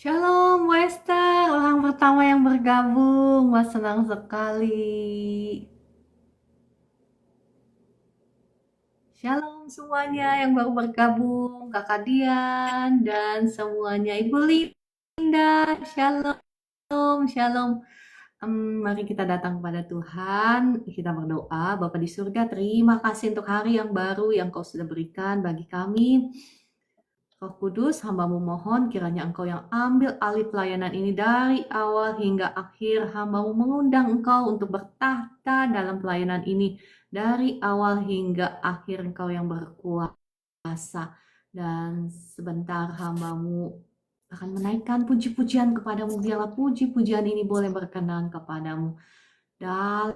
Shalom Wester, orang pertama yang bergabung. Wah, senang sekali. Shalom semuanya yang baru bergabung, Kakak Dian dan semuanya, Ibu Linda. Shalom, shalom. Mari kita datang kepada Tuhan, kita berdoa. Bapa di surga, terima kasih untuk hari yang baru yang Kau sudah berikan bagi kami. Roh Kudus, hamba-Mu mohon kiranya Engkau yang ambil alih pelayanan ini dari awal hingga akhir. Hamba-Mu mengundang Engkau untuk bertahta dalam pelayanan ini. Dari awal hingga akhir Engkau yang berkuasa. Dan sebentar hamba-Mu akan menaikkan puji-pujian kepadamu. Biarlah puji-pujian ini boleh berkenan kepadamu. Dalam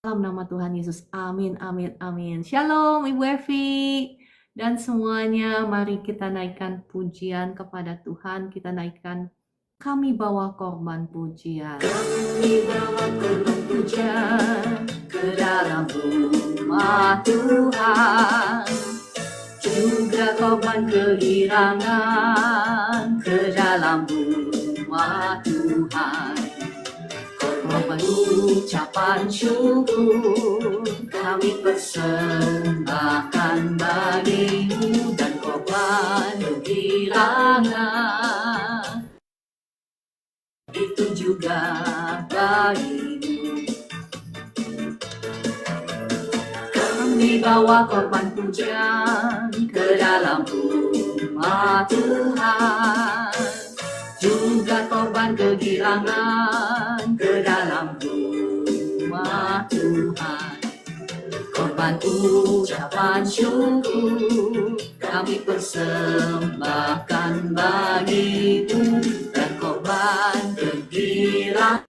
nama Tuhan Yesus. Amin, amin, amin. Shalom Ibu Evi. Dan semuanya, mari kita naikkan pujian kepada Tuhan. Kita naikkan, kami bawa korban pujian. Kami bawa korban pujian ke dalam rumah Tuhan. Juga korban kegirangan ke dalam rumah Tuhan. Korban ucapan syukur kami persembahkan bagimu, dan korban kegirangan itu juga bagimu. Kami bawa korban pujian ke dalam rumah Tuhan, juga korban kegirangan ke dalam rumah Tuhan. Korban ucapan syukur kami persembahkan bagimu, dan korban kegirangan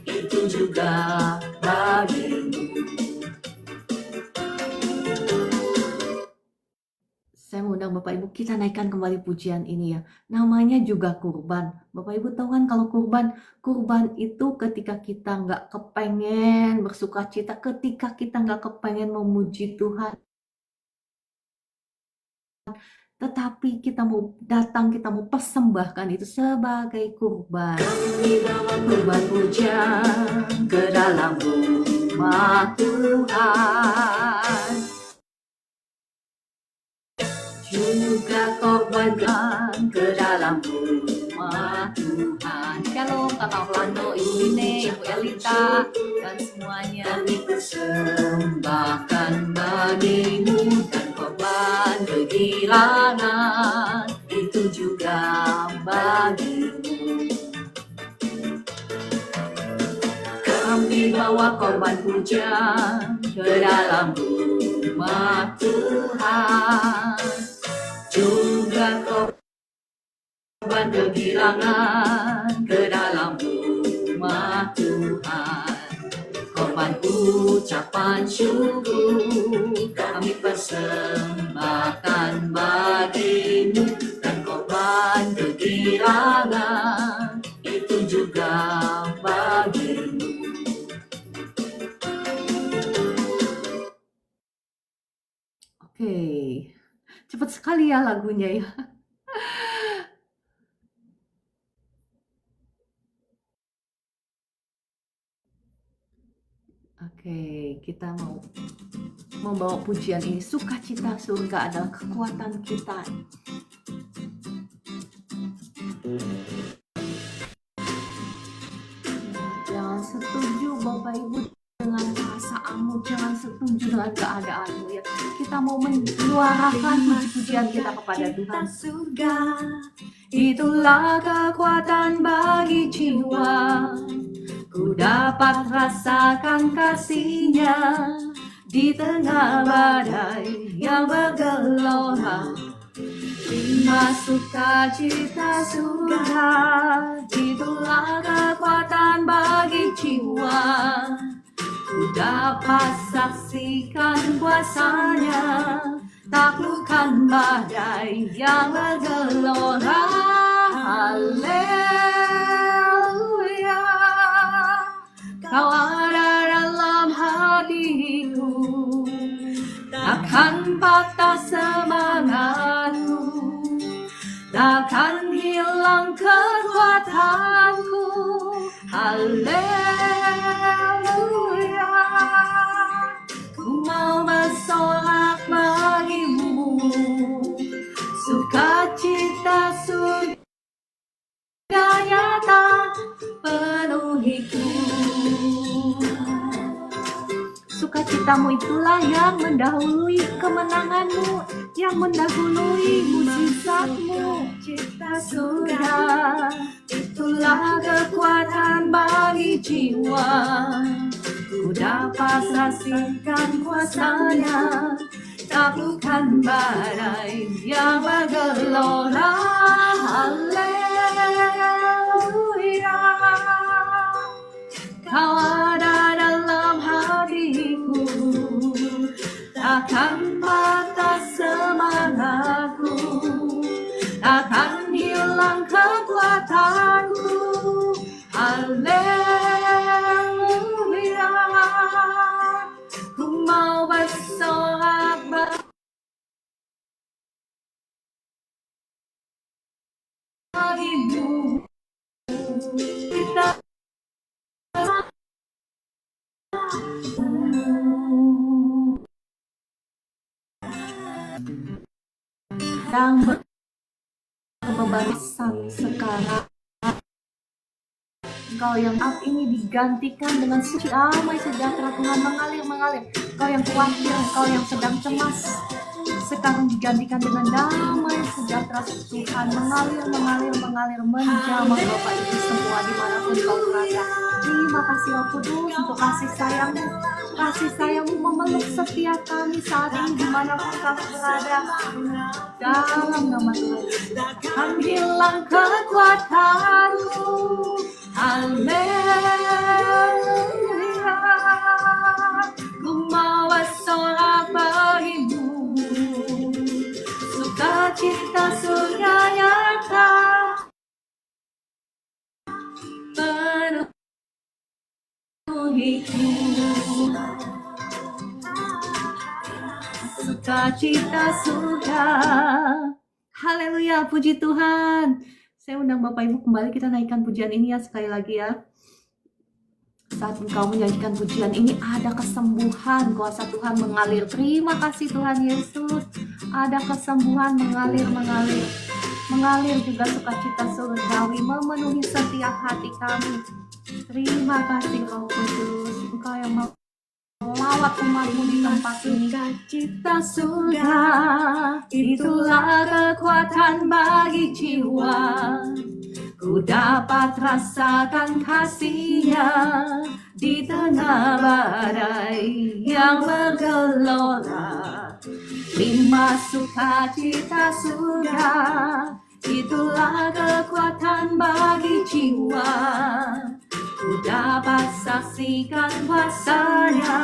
itu juga bagimu. Saya mengundang Bapak Ibu, kita naikkan kembali pujian ini ya. Namanya juga kurban. Bapak Ibu tahu kan kalau kurban itu ketika kita nggak kepengen bersuka cita, ketika kita nggak kepengen memuji Tuhan, tetapi kita mau datang, kita mau persembahkan itu sebagai kurban. Kami bawa kurban pujian ke dalam rumah Tuhan, juga korban ke dalam rumah Tuhan. Shalom Kakak Orlando, Ibu Ine, Ibu Elita, dan semuanya. Kami persembahkan bagimu, dan korban kegirangan itu juga bagimu. Kami bawa korban pujian ke dalam rumah Tuhan, juga korban kegirangan ke dalam rumah Tuhan. Korban ucapan syukur kami persembahkan bagimu, dan korban kegirangan itu juga bagimu. Oke, cepat sekali ya lagunya ya. Oke, kita mau membawa pujian ini. Sukacita surga adalah kekuatan kita. Jangan setuju Bapak Ibu dengan perasaanmu, jangan setuju dengan keadaanmu ya. Kita mau menyuarakan puji-pujian kita kepada Tuhan. Surga, itulah kekuatan bagi jiwa. Ku dapat rasakan kasih-Nya di tengah badai yang bergelora. Terima sukacita surga, itulah kekuatan bagi jiwa. Ku dapat saksikan kuasa-Nya, taklukkan badai yang bergelora. Haleluya, Kau ada dalam hatiku, takkan patah semangatku. kekuatanku. Haleluya. Ku mau bersorak bagimu, sukacita surga nyata penuhiku. Sukacitamu itulah yang mendahului kemenanganmu, yang mendahului mukjizatmu. Cita surga itulah kekuatan bagi jiwa. Ku dapat saksikan kuasanya, taklukkan badai yang bergelora. Haleluya. Kau ada dalam hatiku, takkan patah semangatku, takkan hilang kekuatanku. Haleluya. Ku mau bersorak bagimu. Kita yang berbebani sekarang, Engkau yang up ini digantikan dengan suci damai sejahtera Tuhan mengalir. Engkau yang khawatir, Engkau yang sedang cemas, sekarang digantikan dengan damai sejahtera Tuhan mengalir menjamah Bapak Ibu semua dimanapun kau berada. Terima kasih Roh Kudus untuk kasih sayangmu memeluk setiap kami saat ini dimanapun kami berada. Dalam nama Tuhan Yesus, kan hilang kekuatanku. Haleluya. Ku mau bersorak bagimu, sukacita surga nyata penuhiku. Sukacita surga. Haleluya, puji Tuhan. Saya undang Bapak Ibu kembali, kita naikkan pujian ini ya sekali lagi ya. Saat engkau menyanyikan pujian ini ada kesembuhan, kuasa Tuhan mengalir. Terima kasih Tuhan Yesus. Ada kesembuhan mengalir juga sukacita surgawi memenuhi setiap hati kami. Terima kasih Roh Kudus, Engkau yang melawat umatmu di tempat ini. Sukacita surga itulah kekuatan bagi jiwa. Ku dapat rasakan kasih-Nya di tengah badai yang bergelora. Terima sukacita surga itulah kekuatan bagi jiwa. Ku dapat saksikan kuasa-Nya,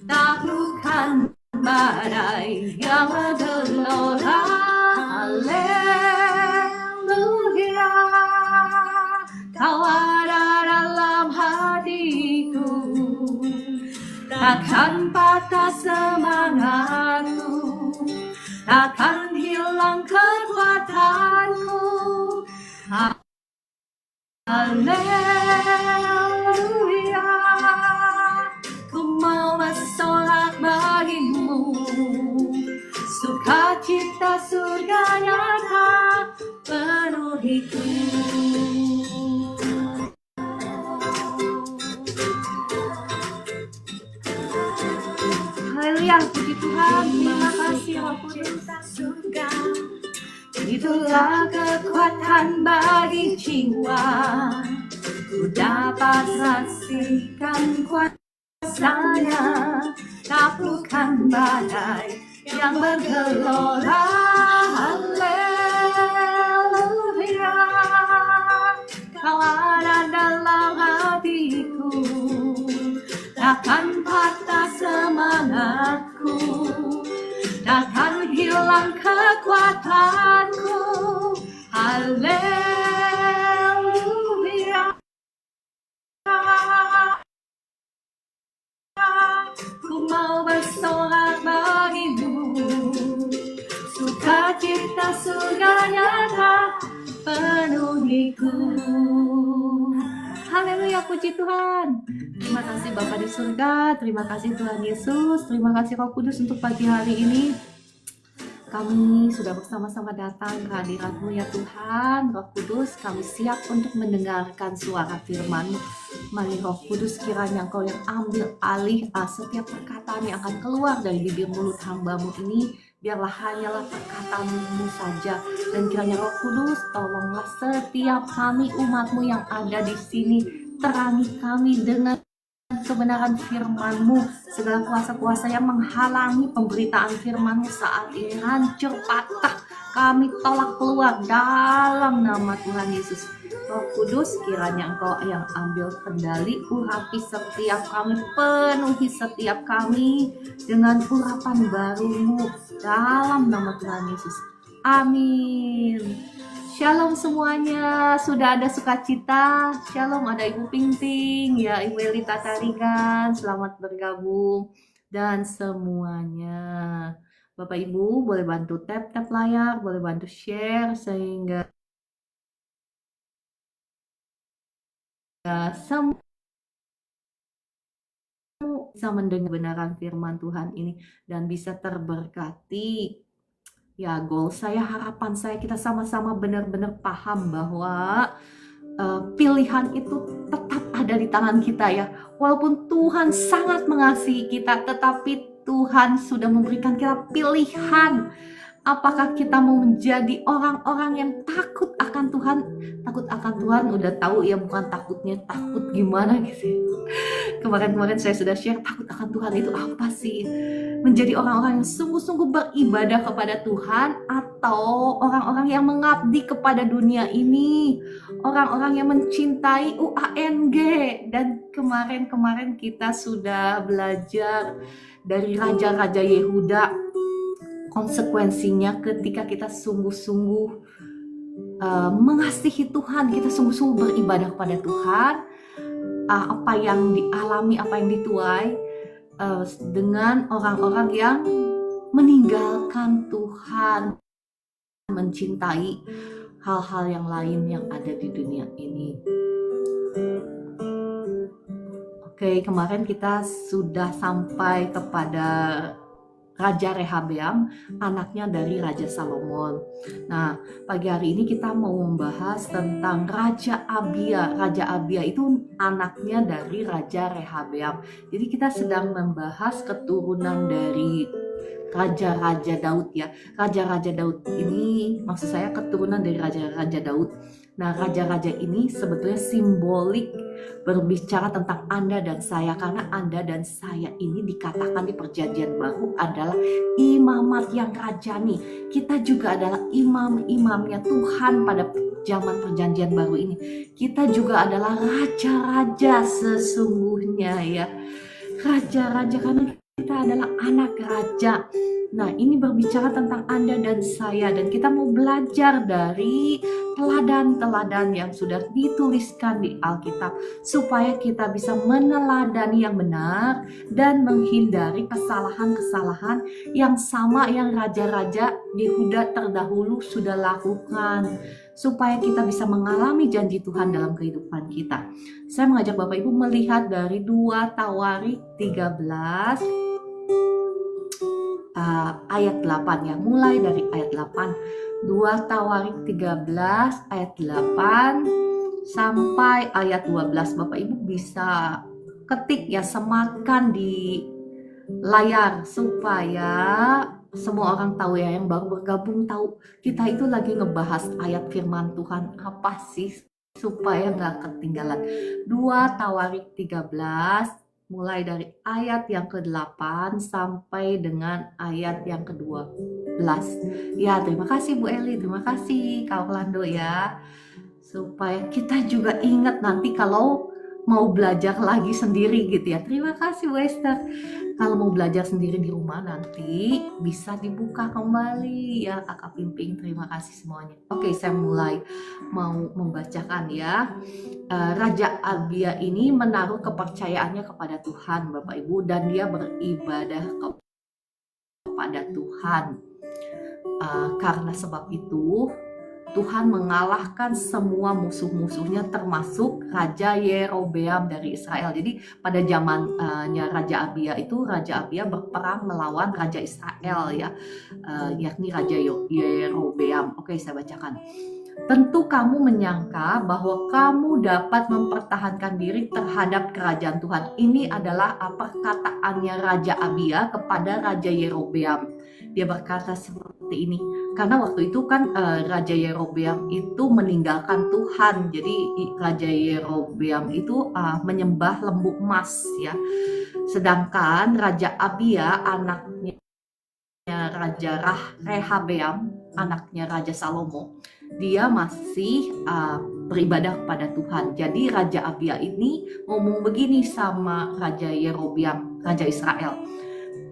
taklukkan badai yang bergelora. Haleluya. Kau ada dalam hatiku, takkan patah semangatku, takkan hilang kekuatanku. Haleluya. Ku mau bersorak bagimu, sukacita surga nyata penuhiku. Haleluya, puji Tuhan. Terima kasih Roh Kudus. Itulah kekuatan bagi jiwa. Ku dapat saksikan kuasa-Nya, taklukkan badai yang bergelora. Haleluya. Kau ada dalam hatiku, takkan patah semangatku, takkan hilang kekuatanku. Haleluya. Ku mau bersorak bagimu, sukacita surga nyata penuhiku. Haleluya, puji Tuhan. Terima kasih Bapa di surga, terima kasih Tuhan Yesus, terima kasih Roh Kudus untuk pagi hari ini. Kami sudah bersama-sama datang ke hadirat-Mu ya Tuhan. Roh Kudus, kami siap untuk mendengarkan suara firman-Mu. Mari Roh Kudus, kiranya Engkau yang ambil alih setiap perkataan yang akan keluar dari bibir mulut hamba-Mu ini. Biarlah hanyalah perkataan-Mu saja. Dan kiranya Roh Kudus, tolonglah setiap kami umat-Mu yang ada di sini. Terangi kami dengan kebenaran firman-Mu. Segala kuasa-kuasa yang menghalangi pemberitaan firman-Mu saat ini hancur patah, kami tolak keluar dalam nama Tuhan Yesus. Roh Kudus, kiranya Engkau yang ambil kendali, urapi setiap kami, penuhi setiap kami dengan urapan baru-Mu dalam nama Tuhan Yesus. Amin. Shalom semuanya, sudah ada sukacita. Shalom, ada Ibu Pingting, ya Ibu Elita Tarigan, selamat bergabung. Dan semuanya, Bapak Ibu boleh bantu tap layar, boleh bantu share sehingga semua bisa mendengar kebenaran firman Tuhan ini dan bisa terberkati. Ya, goal saya, harapan saya, kita sama-sama benar-benar paham bahwa pilihan itu tetap ada di tangan kita ya. Walaupun Tuhan sangat mengasihi kita, tetapi Tuhan sudah memberikan kita pilihan. Apakah kita mau menjadi orang-orang yang takut akan Tuhan? Takut akan Tuhan udah tahu ya, bukan takutnya takut gimana gitu. Kemarin saya sudah share, takut akan Tuhan itu apa sih? Menjadi orang-orang yang sungguh-sungguh beribadah kepada Tuhan, atau orang-orang yang mengabdi kepada dunia ini, orang-orang yang mencintai UANG. Dan kemarin kita sudah belajar dari raja-raja Yehuda, konsekuensinya ketika kita sungguh-sungguh mengasihi Tuhan, kita sungguh-sungguh beribadah kepada Tuhan, apa yang dialami, apa yang dituai dengan orang-orang yang meninggalkan Tuhan, mencintai hal-hal yang lain yang ada di dunia ini. Oke, kemarin kita sudah sampai kepada Raja Rehabeam, anaknya dari Raja Salomon. Nah, pagi hari ini kita mau membahas tentang Raja Abia. Raja Abia itu anaknya dari Raja Rehabeam. Jadi kita sedang membahas keturunan dari Raja-Raja Daud ya. Raja-Raja Daud ini, maksud saya keturunan dari Raja-Raja Daud. Nah, raja-raja ini sebetulnya simbolik berbicara tentang Anda dan saya, karena Anda dan saya ini dikatakan di Perjanjian Baru adalah imamat yang rajani. Kita juga adalah imam-imamnya Tuhan pada zaman Perjanjian Baru ini. Kita juga adalah raja-raja sesungguhnya ya. Raja-raja karena kita adalah anak raja. Nah, ini berbicara tentang Anda dan saya, dan kita mau belajar dari teladan-teladan yang sudah dituliskan di Alkitab supaya kita bisa meneladani yang benar dan menghindari kesalahan-kesalahan yang sama yang raja-raja Yehuda terdahulu sudah lakukan, supaya kita bisa mengalami janji Tuhan dalam kehidupan kita. Saya mengajak Bapak Ibu melihat dari 2 Tawarik 13 ayat 8 ya, mulai dari ayat 8. 2 Tawarik 13 ayat 8 sampai ayat 12. Bapak Ibu bisa ketik ya, semakan di layar supaya semua orang tahu ya, yang baru bergabung tahu kita itu lagi ngebahas ayat firman Tuhan apa sih, supaya nggak ketinggalan. 2 Tawarik 13 mulai dari ayat yang ke-8 sampai dengan ayat yang ke-12. Ya, terima kasih Bu Eli, terima kasih Kak Orlando ya. Supaya kita juga ingat nanti kalau mau belajar lagi sendiri gitu ya. Terima kasih Bu Esther. Kalau mau belajar sendiri di rumah nanti bisa dibuka kembali ya Kakak Pimping. Terima kasih semuanya. Oke, saya mulai mau membacakan ya. Raja Abia ini menaruh kepercayaannya kepada Tuhan Bapak Ibu, dan dia beribadah kepada Tuhan. Karena sebab itu Tuhan mengalahkan semua musuh-musuhnya termasuk Raja Yerobeam dari Israel. Jadi pada zamannya Raja Abia itu, Raja Abia berperang melawan Raja Israel ya, yakni Raja Yerobeam. Oke, saya bacakan. Tentu kamu menyangka bahwa kamu dapat mempertahankan diri terhadap kerajaan Tuhan. Ini adalah perkataannya Raja Abia kepada Raja Yerobeam. Dia berkata seperti ini, karena waktu itu kan Raja Yerobeam itu meninggalkan Tuhan. Jadi Raja Yerobeam itu menyembah lembu emas ya. Sedangkan Raja Abia, anaknya Raja Rehabeam, anaknya Raja Salomo, dia masih beribadah kepada Tuhan. Jadi Raja Abia ini ngomong begini sama Raja Yerobeam, Raja Israel.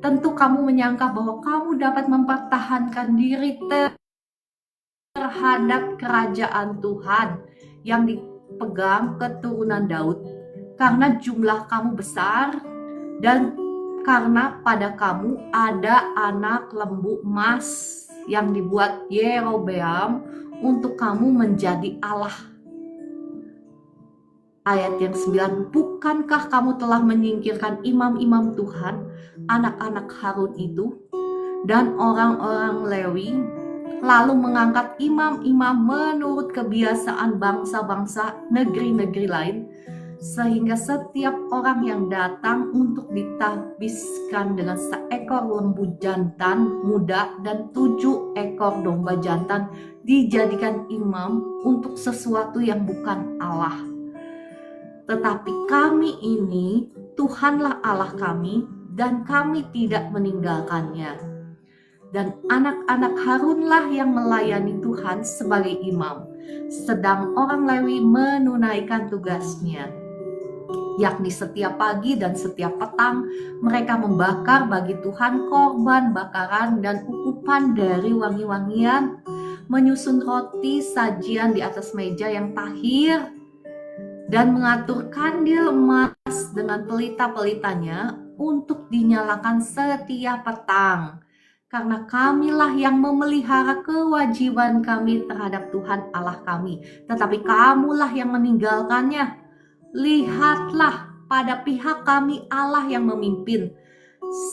Tentu kamu menyangka bahwa kamu dapat mempertahankan diri terhadap kerajaan Tuhan yang dipegang keturunan Daud, karena jumlah kamu besar dan karena pada kamu ada anak lembu emas yang dibuat Yerobeam untuk kamu menjadi Allah. Ayat yang 9, bukankah kamu telah menyingkirkan imam-imam Tuhan, anak-anak Harun itu, dan orang-orang Lewi, lalu mengangkat imam-imam menurut kebiasaan bangsa-bangsa negeri-negeri lain, sehingga setiap orang yang datang untuk ditahbiskan dengan seekor lembu jantan muda dan 7 ekor domba jantan dijadikan imam untuk sesuatu yang bukan Allah. Tetapi kami ini, Tuhanlah Allah kami, dan kami tidak meninggalkannya. Dan anak-anak Harunlah yang melayani Tuhan sebagai imam, sedang orang Lewi menunaikan tugasnya, yakni setiap pagi dan setiap petang mereka membakar bagi Tuhan korban bakaran dan ukupan dari wangi-wangian, menyusun roti sajian di atas meja yang tahir, dan mengatur kandil emas dengan pelita-pelitanya untuk dinyalakan setiap petang. Karena kamilah yang memelihara kewajiban kami terhadap Tuhan Allah kami, tetapi kamulah yang meninggalkannya. Lihatlah, pada pihak kami Allah yang memimpin,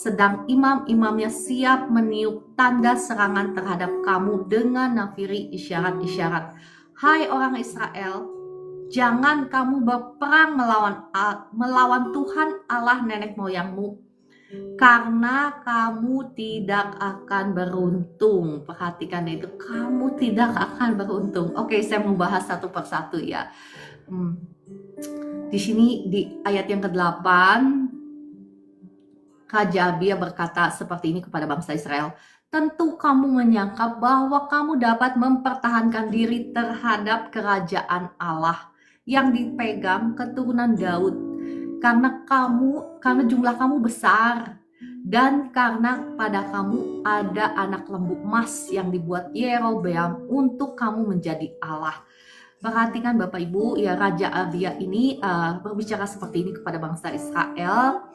sedang imam-imamnya siap meniup tanda serangan terhadap kamu dengan nafiri isyarat-isyarat. Hai orang Israel, jangan kamu berperang melawan Tuhan Allah nenek moyangmu, karena kamu tidak akan beruntung. Perhatikan itu, kamu tidak akan beruntung. Oke, saya mau bahas satu persatu ya. Di sini di ayat yang ke-8, Raja Abia berkata seperti ini kepada bangsa Israel. Tentu kamu menyangka bahwa kamu dapat mempertahankan diri terhadap kerajaan Allah yang dipegang keturunan Daud, karena jumlah kamu besar dan karena pada kamu ada anak lembu emas yang dibuat Yerobeam untuk kamu menjadi Allah. Perhatikan Bapak Ibu ya, Raja Abia ini berbicara seperti ini kepada bangsa Israel,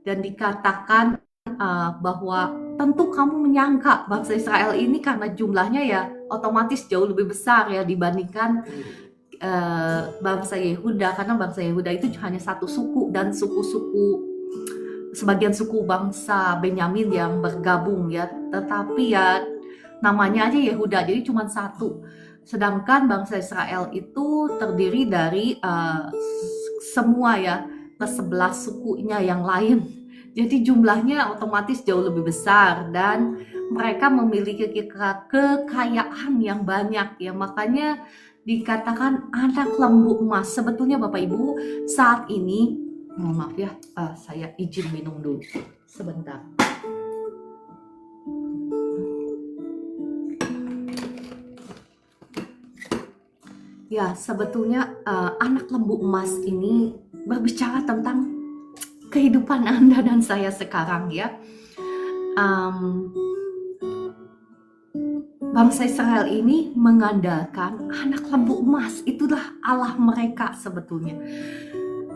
dan dikatakan bahwa tentu kamu menyangka bangsa Israel ini karena jumlahnya ya otomatis jauh lebih besar ya dibandingkan bangsa Yehuda, karena bangsa Yehuda itu hanya satu suku, dan sebagian suku bangsa Benyamin yang bergabung ya, tetapi ya namanya aja Yehuda, jadi cuma satu. Sedangkan bangsa Israel itu terdiri dari semua ya ke-11 sukunya yang lain, jadi jumlahnya otomatis jauh lebih besar dan mereka memiliki kekayaan yang banyak ya, makanya dikatakan anak lembu emas. Sebetulnya Bapak Ibu saat ini, mohon maaf ya, saya izin minum dulu sebentar. Ya, sebetulnya anak lembu emas ini berbicara tentang kehidupan Anda dan saya sekarang ya. Bangsa Israel ini mengandalkan anak lembu emas, itulah Allah mereka sebetulnya.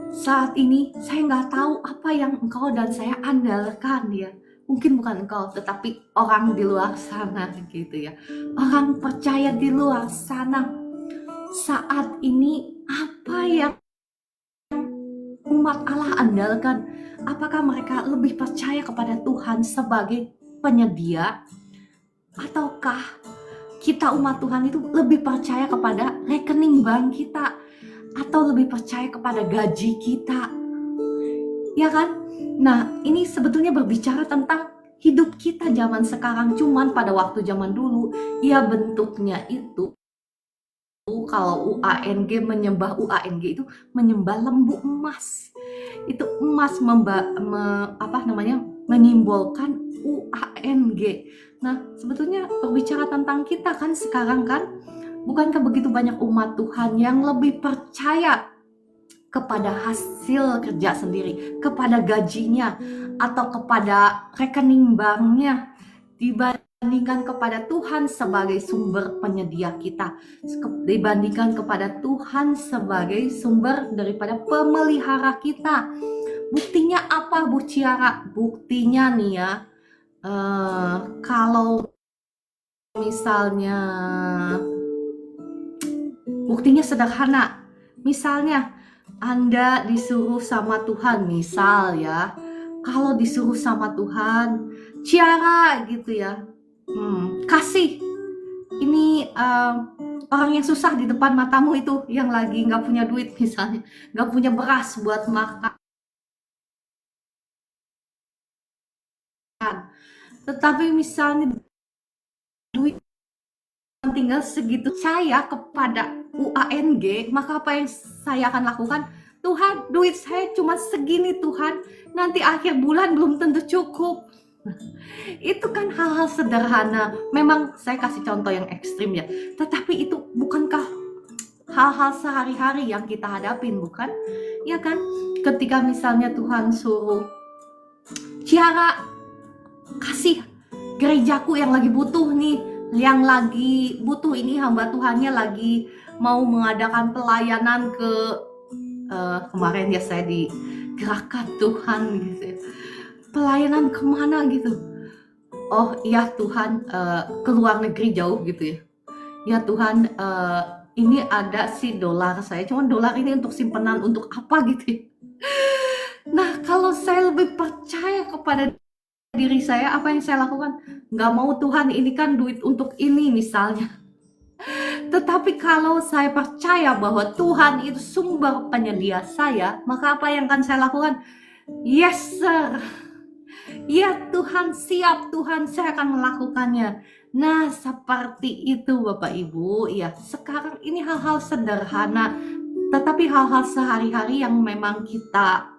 Saat ini saya nggak tahu apa yang engkau dan saya andalkan ya, Mungkin bukan engkau, tetapi orang di luar sana gitu ya. Orang percaya di luar sana saat ini, apa yang umat Allah andalkan? Apakah mereka lebih percaya kepada Tuhan sebagai penyedia, ataukah kita umat Tuhan itu lebih percaya kepada rekening bank kita, atau lebih percaya kepada gaji kita? Ya kan? Nah, ini sebetulnya berbicara tentang hidup kita zaman sekarang. Cuman pada waktu zaman dulu, ya bentuknya itu, kalau UANG menyembah UANG itu menyembah lembu emas. Itu emas menyimbolkan UANG. Nah, sebetulnya berbicara tentang kita kan sekarang kan, bukankah begitu banyak umat Tuhan yang lebih percaya kepada hasil kerja sendiri, kepada gajinya, atau kepada rekening banknya, dibandingkan kepada Tuhan sebagai sumber penyedia kita, dibandingkan kepada Tuhan sebagai sumber daripada pemelihara kita. Buktinya apa, Bu Ciara? Buktinya nih ya, kalau misalnya, buktinya sederhana. Misalnya Anda disuruh sama Tuhan, misal ya, kalau disuruh sama Tuhan, Ciara gitu ya, kasih ini orang yang susah di depan matamu itu, yang lagi nggak punya duit misalnya, nggak punya beras buat makan. Tetapi misalnya duit tinggal segitu, saya kepada UANG, maka apa yang saya akan lakukan? Tuhan, duit saya cuma segini Tuhan, nanti akhir bulan belum tentu cukup. Itu kan hal-hal sederhana. Memang saya kasih contoh yang ekstrim ya, tetapi itu bukankah hal-hal sehari-hari yang kita hadapin, bukan? Ya kan? Ketika misalnya Tuhan suruh, Ciara, kasih gerejaku yang lagi butuh nih, yang lagi butuh ini, hamba Tuhannya lagi mau mengadakan pelayanan ke kemarin ya saya digerakkan Tuhan gitu ya, pelayanan kemana gitu. Oh iya Tuhan, ke luar negeri jauh gitu ya. Ya Tuhan, ini ada si dolar saya, cuman dolar ini untuk simpanan untuk apa gitu ya. Nah, kalau saya lebih percaya kepada diri saya, apa yang saya lakukan? Nggak mau Tuhan, ini kan duit untuk ini misalnya. Tetapi kalau saya percaya bahwa Tuhan itu sumber penyedia saya, maka apa yang akan saya lakukan? Yes sir, ya Tuhan, siap Tuhan, saya akan melakukannya. Nah, seperti itu Bapak Ibu. Ya, sekarang ini hal-hal sederhana, tetapi hal-hal sehari-hari yang memang kita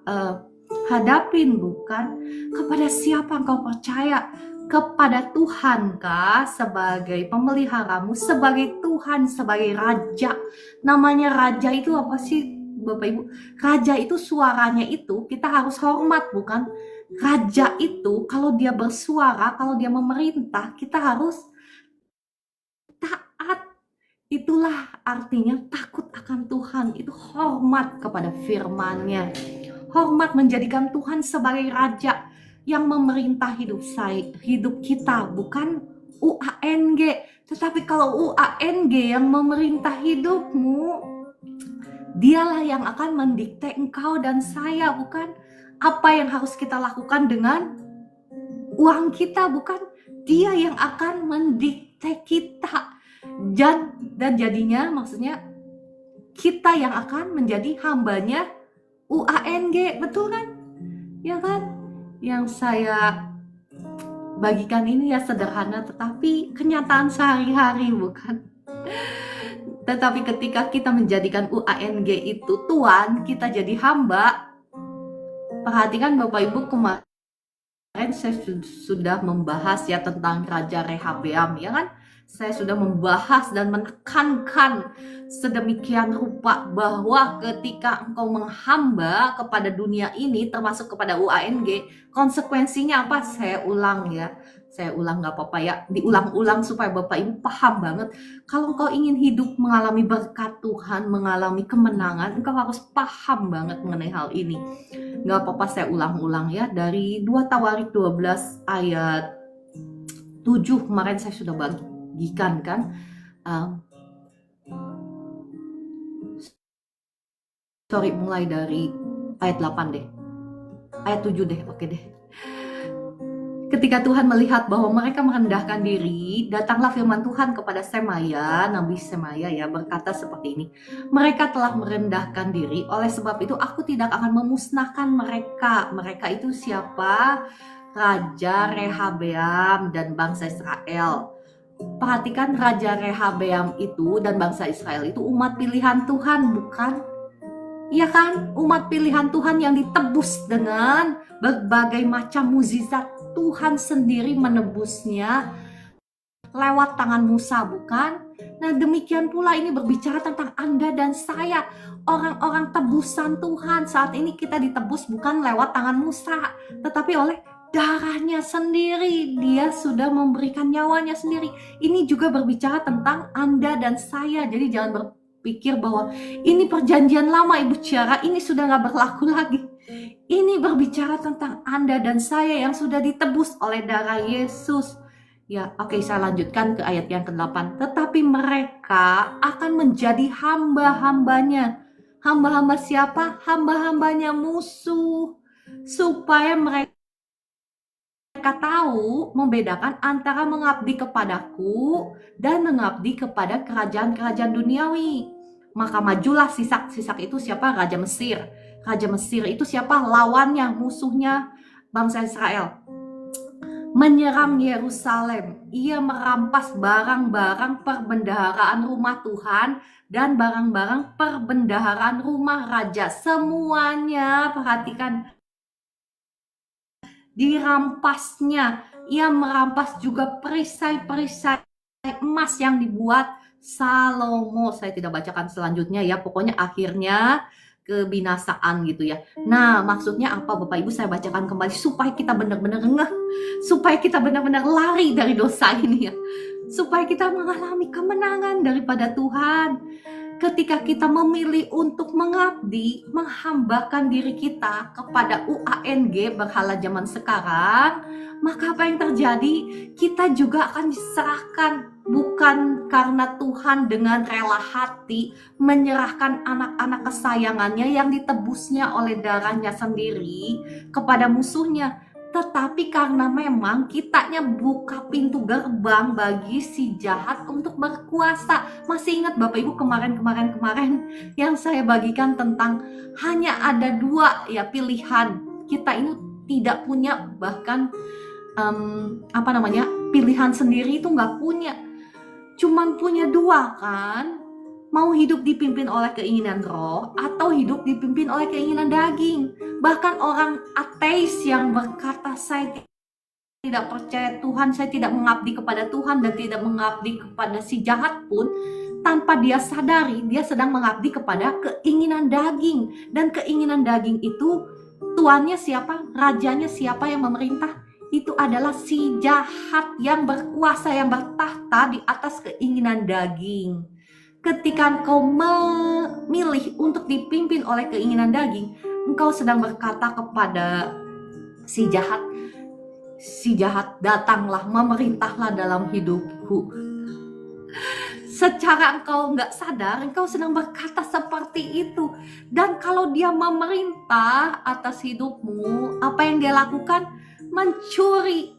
hadapin, bukan? Kepada siapa engkau percaya? Kepada Tuhan kah sebagai pemeliharamu, sebagai Tuhan, sebagai Raja? Namanya Raja itu apa sih Bapak Ibu? Raja itu suaranya itu kita harus hormat, bukan? Raja itu kalau dia bersuara, kalau dia memerintah, kita harus taat. Itulah artinya takut akan Tuhan, itu hormat kepada firman-Nya. Hormat menjadikan Tuhan sebagai Raja yang memerintah hidup kita, bukan UANG. Tetapi kalau UANG yang memerintah hidupmu, dialah yang akan mendikte engkau dan saya, bukan? Apa yang harus kita lakukan dengan uang kita, bukan? Dia yang akan mendikte kita. Dan jadinya maksudnya kita yang akan menjadi hambanya UANG, betul kan? Ya kan? Yang saya bagikan ini ya sederhana, tetapi kenyataan sehari-hari, bukan? Tetapi ketika kita menjadikan UANG itu Tuhan, kita jadi hamba. Perhatikan Bapak Ibu, kemarin saya sudah membahas ya tentang Raja Rehabeam, ya kan? saya sudah membahas dan menekankan sedemikian rupa bahwa ketika engkau menghamba kepada dunia ini, termasuk kepada UANG, konsekuensinya apa? Saya ulang ya, saya ulang gak apa-apa ya, diulang-ulang supaya Bapak Ibu paham banget. Kalau engkau ingin hidup mengalami berkat Tuhan, mengalami kemenangan, engkau harus paham banget mengenai hal ini. Gak apa-apa, saya ulang-ulang ya, dari 2 Tawarik 12 ayat 7 kemarin saya sudah bagikan kan. Mulai dari ayat 8 deh, ayat 7 deh, oke deh. Ketika Tuhan melihat bahwa mereka merendahkan diri, datanglah firman Tuhan kepada Semaya, Nabi Semaya ya, berkata seperti ini. Mereka telah merendahkan diri, oleh sebab itu aku tidak akan memusnahkan mereka. Mereka itu siapa? Raja Rehabeam dan bangsa Israel. Perhatikan, Raja Rehabeam itu dan bangsa Israel itu umat pilihan Tuhan, bukan? Iya kan? Umat pilihan Tuhan yang ditebus dengan berbagai macam mukjizat. Tuhan sendiri menebusnya lewat tangan Musa, bukan? Nah, demikian pula ini berbicara tentang Anda dan saya, orang-orang tebusan Tuhan. Saat ini kita ditebus bukan lewat tangan Musa, tetapi oleh darahnya sendiri. Dia sudah memberikan nyawanya sendiri. Ini juga berbicara tentang Anda dan saya. Jadi jangan berpikir bahwa ini perjanjian lama, Ibu Ciara, ini sudah gak berlaku lagi. Ini berbicara tentang Anda dan saya yang sudah ditebus oleh darah Yesus. Ya, oke, saya lanjutkan ke ayat yang ke-8. Tetapi mereka akan menjadi hamba-hambanya. Hamba-hamba siapa? Hamba-hambanya musuh. Supaya mereka tahu membedakan antara mengabdi kepadaku dan mengabdi kepada kerajaan-kerajaan duniawi. Maka majulah Sisak. Sisak itu siapa? Raja Mesir. Raja Mesir itu siapa? Lawannya, musuhnya bangsa Israel. Menyerang Yerusalem. Ia merampas barang-barang perbendaharaan rumah Tuhan dan barang-barang perbendaharaan rumah raja. Semuanya, perhatikan, dirampasnya. Ia merampas juga perisai-perisai emas yang dibuat Salomo. Saya tidak bacakan selanjutnya ya, pokoknya akhirnya kebinasaan gitu ya. Nah, maksudnya apa Bapak Ibu? Saya bacakan kembali supaya kita benar-benar ngeh, supaya kita benar-benar lari dari dosa ini ya, supaya kita mengalami kemenangan daripada Tuhan. Ketika kita memilih untuk mengabdi, menghambakan diri kita kepada UANG, berhala zaman sekarang, maka apa yang terjadi? Kita juga akan diserahkan, bukan karena Tuhan dengan rela hati menyerahkan anak-anak kesayangannya yang ditebusnya oleh darahnya sendiri kepada musuhnya, tetapi karena memang kitanya buka pintu gerbang bagi si jahat untuk berkuasa. Masih ingat Bapak Ibu kemarin yang saya bagikan tentang hanya ada 2 ya pilihan. Kita ini tidak punya bahkan pilihan sendiri itu nggak punya. Cuman punya 2 kan. Mau hidup dipimpin oleh keinginan roh atau hidup dipimpin oleh keinginan daging. Bahkan orang ateis yang berkata saya tidak percaya Tuhan, saya tidak mengabdi kepada Tuhan dan tidak mengabdi kepada si jahat pun, tanpa dia sadari dia sedang mengabdi kepada keinginan daging. Dan keinginan daging itu tuannya siapa? Rajanya siapa yang memerintah? Itu adalah si jahat yang berkuasa, yang bertahta di atas keinginan daging. Ketika engkau memilih untuk dipimpin oleh keinginan daging, engkau sedang berkata kepada si jahat, datanglah, memerintahlah dalam hidupku. Secara engkau nggak sadar, engkau sedang berkata seperti itu. Dan kalau dia memerintah atas hidupmu, apa yang dia lakukan? Mencuri,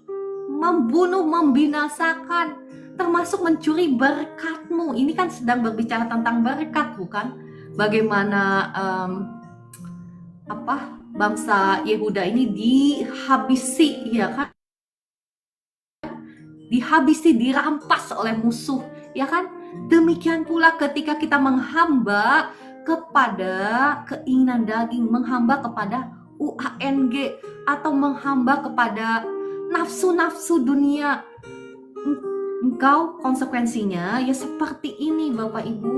membunuh, membinasakan, termasuk mencuri berkatmu. Ini kan sedang berbicara tentang berkat, bukan? Bagaimana bangsa Yehuda ini dihabisi, ya kan? Dihabisi, dirampas oleh musuh, ya kan? Demikian pula ketika kita menghamba kepada keinginan daging, menghamba kepada UANG, atau menghamba kepada nafsu-nafsu dunia. engkau konsekuensinya ya seperti ini Bapak Ibu.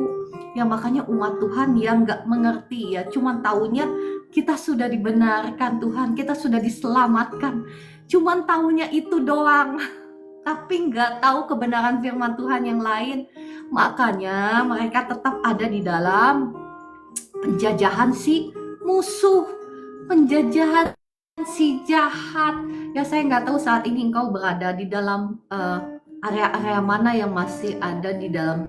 Ya makanya umat Tuhan yang nggak mengerti ya, cuman taunya kita sudah dibenarkan Tuhan, kita sudah diselamatkan, cuman taunya itu doang, tapi nggak tahu kebenaran firman Tuhan yang lain. Makanya mereka tetap ada di dalam penjajahan si musuh, penjajahan si jahat. Ya saya nggak tahu saat ini engkau berada di dalam area-area mana yang masih ada di dalam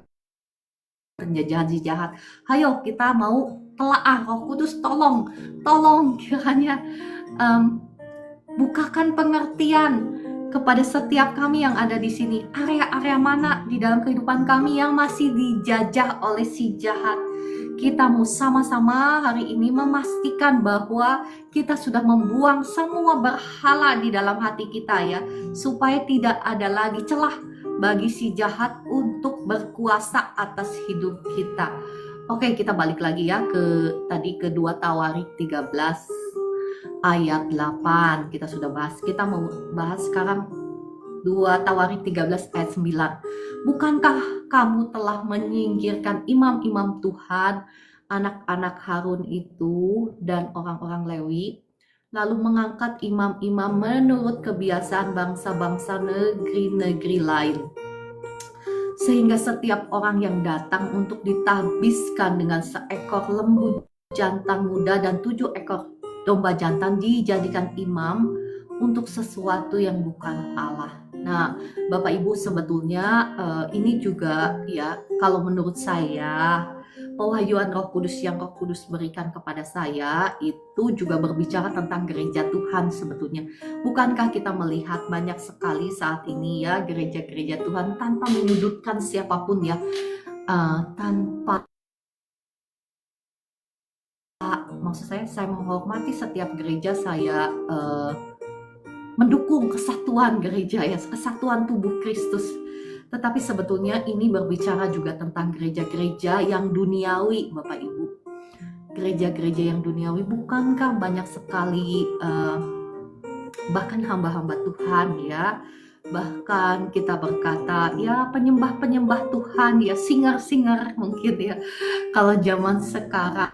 penjajahan si jahat. Hayo kita mau telaah, Roh Kudus tolong kiranya bukakan pengertian kepada setiap kami yang ada di sini. Area-area mana di dalam kehidupan kami yang masih dijajah oleh si jahat. Kita mau sama-sama hari ini memastikan bahwa kita sudah membuang semua berhala di dalam hati kita ya, supaya tidak ada lagi celah bagi si jahat untuk berkuasa atas hidup kita. Oke, kita balik lagi ya ke 2 Tawarik 13 ayat 8. Kita sudah bahas. Kita mau bahas sekarang 2 Tawarik 13 ayat 9. Bukankah kamu telah menyingkirkan imam-imam Tuhan, anak-anak Harun itu dan orang-orang Lewi, lalu mengangkat imam-imam menurut kebiasaan bangsa-bangsa negeri-negeri lain, sehingga setiap orang yang datang untuk ditabiskan dengan seekor lembu jantan muda dan 7 ekor domba jantan dijadikan imam untuk sesuatu yang bukan Allah. Nah, Bapak Ibu, sebetulnya ini juga ya, kalau menurut saya pewahyuan Roh Kudus yang Roh Kudus berikan kepada saya itu juga berbicara tentang gereja Tuhan sebetulnya. Bukankah kita melihat banyak sekali saat ini ya gereja-gereja Tuhan tanpa menyudutkan siapapun ya, tanpa maksud saya menghormati setiap gereja, saya mendukung kesatuan gereja ya, kesatuan tubuh Kristus. Tetapi sebetulnya ini berbicara juga tentang gereja-gereja yang duniawi Bapak Ibu. Gereja-gereja yang duniawi, bukankah banyak sekali bahkan hamba-hamba Tuhan ya, bahkan kita berkata ya penyembah-penyembah Tuhan ya, singer-singer mungkin ya kalau zaman sekarang,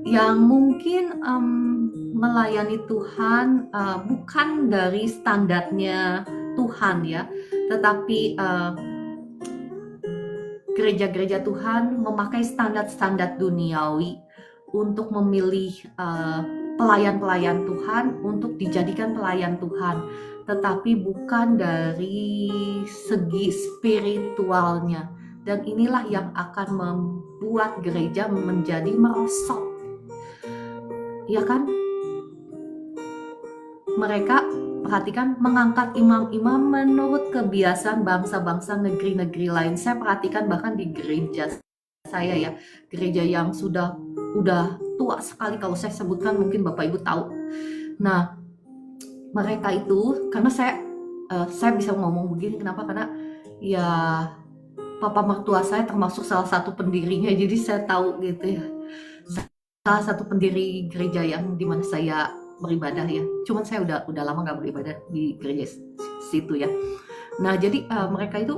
yang mungkin melayani Tuhan bukan dari standarnya Tuhan ya, tetapi gereja-gereja Tuhan memakai standar-standar duniawi untuk memilih pelayan-pelayan Tuhan untuk dijadikan pelayan Tuhan, tetapi bukan dari segi spiritualnya. Dan inilah yang akan membuat gereja menjadi merosot. Ya kan? Mereka, perhatikan, mengangkat imam-imam menurut kebiasaan bangsa-bangsa negeri-negeri lain. Saya perhatikan bahkan di gereja saya ya, gereja yang udah tua sekali, kalau saya sebutkan mungkin Bapak Ibu tahu. Nah, mereka itu, karena saya bisa ngomong begini, kenapa? Karena ya papa mertua saya termasuk salah satu pendirinya, jadi saya tahu gitu ya. Salah satu pendiri gereja yang dimana saya beribadah ya. Cuman saya udah lama gak beribadah di gereja situ ya. Nah, jadi mereka itu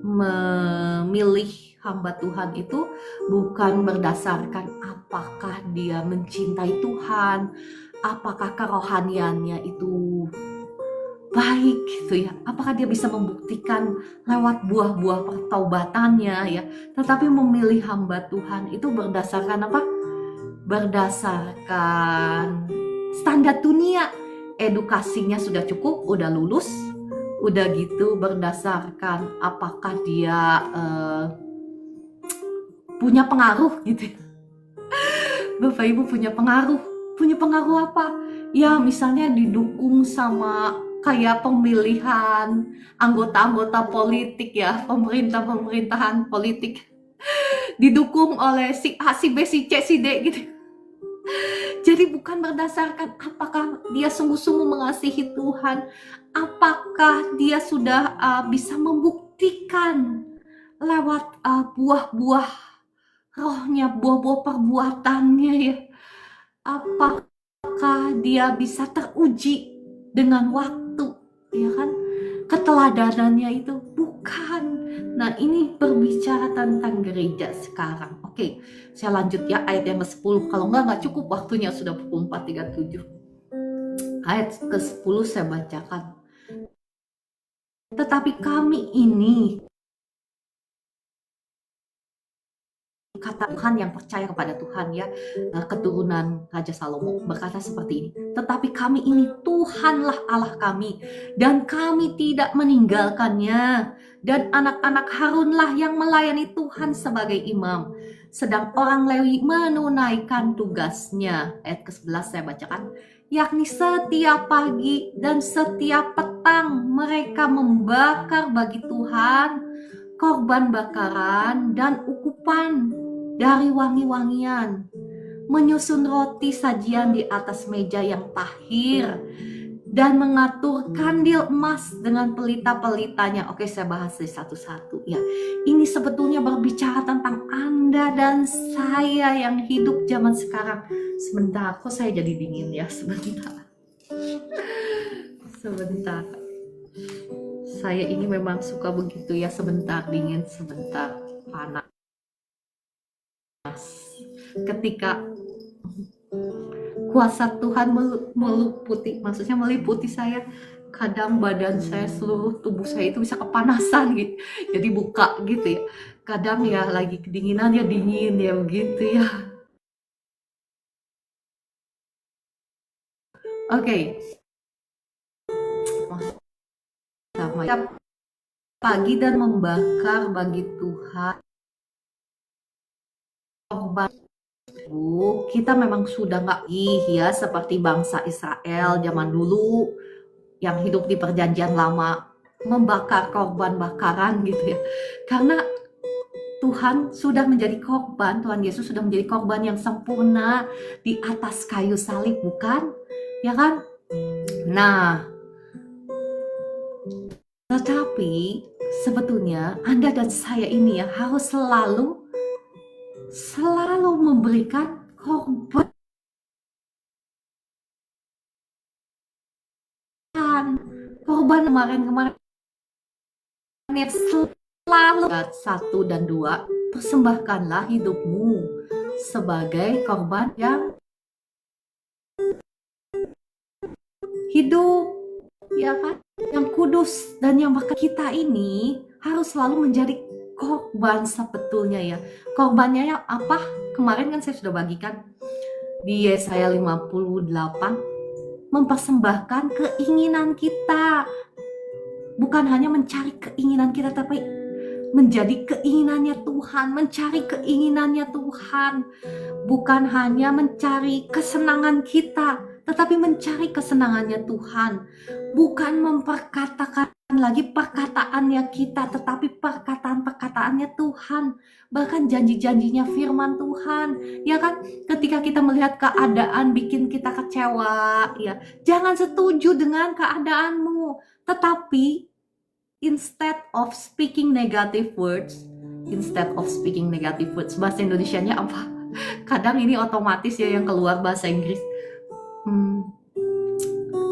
memilih hamba Tuhan itu bukan berdasarkan apakah dia mencintai Tuhan, apakah kerohaniannya itu baik gitu ya, apakah dia bisa membuktikan lewat buah-buah pertaubatannya ya, tetapi memilih hamba Tuhan itu berdasarkan apa? Berdasarkan standar dunia. Edukasinya sudah cukup, udah lulus, udah gitu berdasarkan apakah dia punya pengaruh gitu. Bapak Ibu, punya pengaruh apa? Ya misalnya didukung sama kayak pemilihan anggota-anggota politik ya, pemerintahan politik, didukung oleh si A, si B, si C, si D gitu. Jadi bukan berdasarkan apakah dia sungguh-sungguh mengasihi Tuhan, apakah dia sudah bisa membuktikan lewat buah-buah rohnya, buah-buah perbuatannya ya, apakah dia bisa teruji dengan waktu ya kan, keteladanannya itu bukan. Nah, ini berbicara tentang gereja sekarang. Oke, saya lanjut ya ayat yang ke-10. Kalau nggak cukup waktunya, sudah pukul 4.37. Ayat ke-10 saya bacakan. Tetapi kami ini, kata Tuhan yang percaya kepada Tuhan ya, keturunan Raja Salomo berkata seperti ini. Tetapi kami ini, Tuhanlah Allah kami, dan kami tidak meninggalkannya. Dan anak-anak Harunlah yang melayani Tuhan sebagai imam, sedang orang Lewi menunaikan tugasnya. Ayat ke-11 saya bacakan. Yakni setiap pagi dan setiap petang mereka membakar bagi Tuhan korban bakaran dan ukupan dari wangi-wangian, menyusun roti sajian di atas meja yang tahir, dan mengatur kandil emas dengan pelita-pelitanya. Oke, saya bahas satu-satu ya. Ini sebetulnya berbicara tentang Anda dan saya yang hidup zaman sekarang. Sebentar, kok saya jadi dingin ya? Sebentar. Saya ini memang suka begitu ya, sebentar dingin, sebentar panas. Ketika kuasa Tuhan meliputi saya, kadang badan saya, seluruh tubuh saya itu bisa kepanasan gitu, jadi buka gitu ya. Kadang ya lagi kedinginan ya dingin ya begitu ya. Oke. Setiap pagi dan membakar bagi Tuhan korban. Kita memang sudah nggak ya seperti bangsa Israel zaman dulu yang hidup di perjanjian lama, membakar korban bakaran gitu ya. Karena Tuhan sudah menjadi korban, Tuhan Yesus sudah menjadi korban yang sempurna di atas kayu salib, bukan? Ya kan? Nah, tetapi sebetulnya Anda dan saya ini ya harus selalu memberikan korban. Korban kemarin selalu 1 dan 2, persembahkanlah hidupmu sebagai korban yang hidup, ya kan, yang kudus dan yang bahkan kita ini harus selalu menjadi korban sebetulnya ya. Korbannya yang apa? Kemarin kan saya sudah bagikan di Yesaya 58, mempersembahkan keinginan kita. Bukan hanya mencari keinginan kita, tapi menjadi keinginannya Tuhan, mencari keinginannya Tuhan. Bukan hanya mencari kesenangan kita, tetapi mencari kesenangannya Tuhan. Bukan memperkatakan lagi perkataannya kita, tetapi perkataan-perkataannya Tuhan. Bahkan janji-janjinya firman Tuhan. Ya kan, ketika kita melihat keadaan bikin kita kecewa, ya, jangan setuju dengan keadaanmu, tetapi instead of speaking negative words, bahasa Indonesianya apa? Kadang ini otomatis ya yang keluar bahasa Inggris.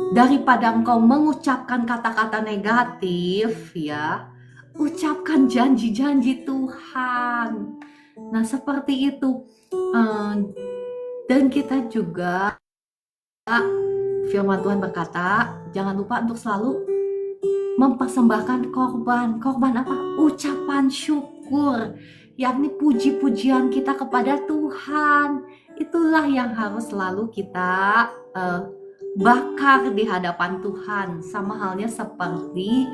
Daripada engkau mengucapkan kata-kata negatif ya, ucapkan janji-janji Tuhan. Nah, seperti itu. Dan kita juga, firman Tuhan berkata, jangan lupa untuk selalu mempersembahkan korban. Korban apa? Ucapan syukur, yakni puji-pujian kita kepada Tuhan. Itulah yang harus selalu kita bakar di hadapan Tuhan. Sama halnya seperti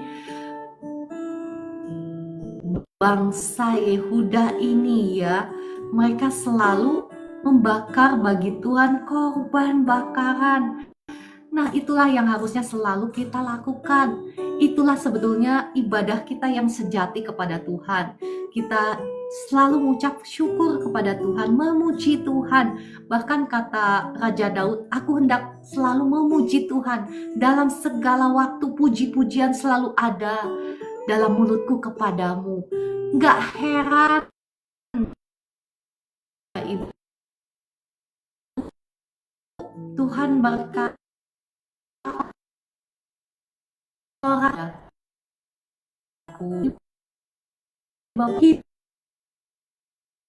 bangsa Yehuda ini ya, mereka selalu membakar bagi Tuhan korban bakaran. Nah, itulah yang harusnya selalu kita lakukan. Itulah sebetulnya ibadah kita yang sejati kepada Tuhan. Kita selalu mengucap syukur kepada Tuhan, memuji Tuhan. Bahkan kata Raja Daud, aku hendak selalu memuji Tuhan. Dalam segala waktu puji-pujian selalu ada dalam mulutku kepadamu. Gak heran Tuhan berkata, orang bahwa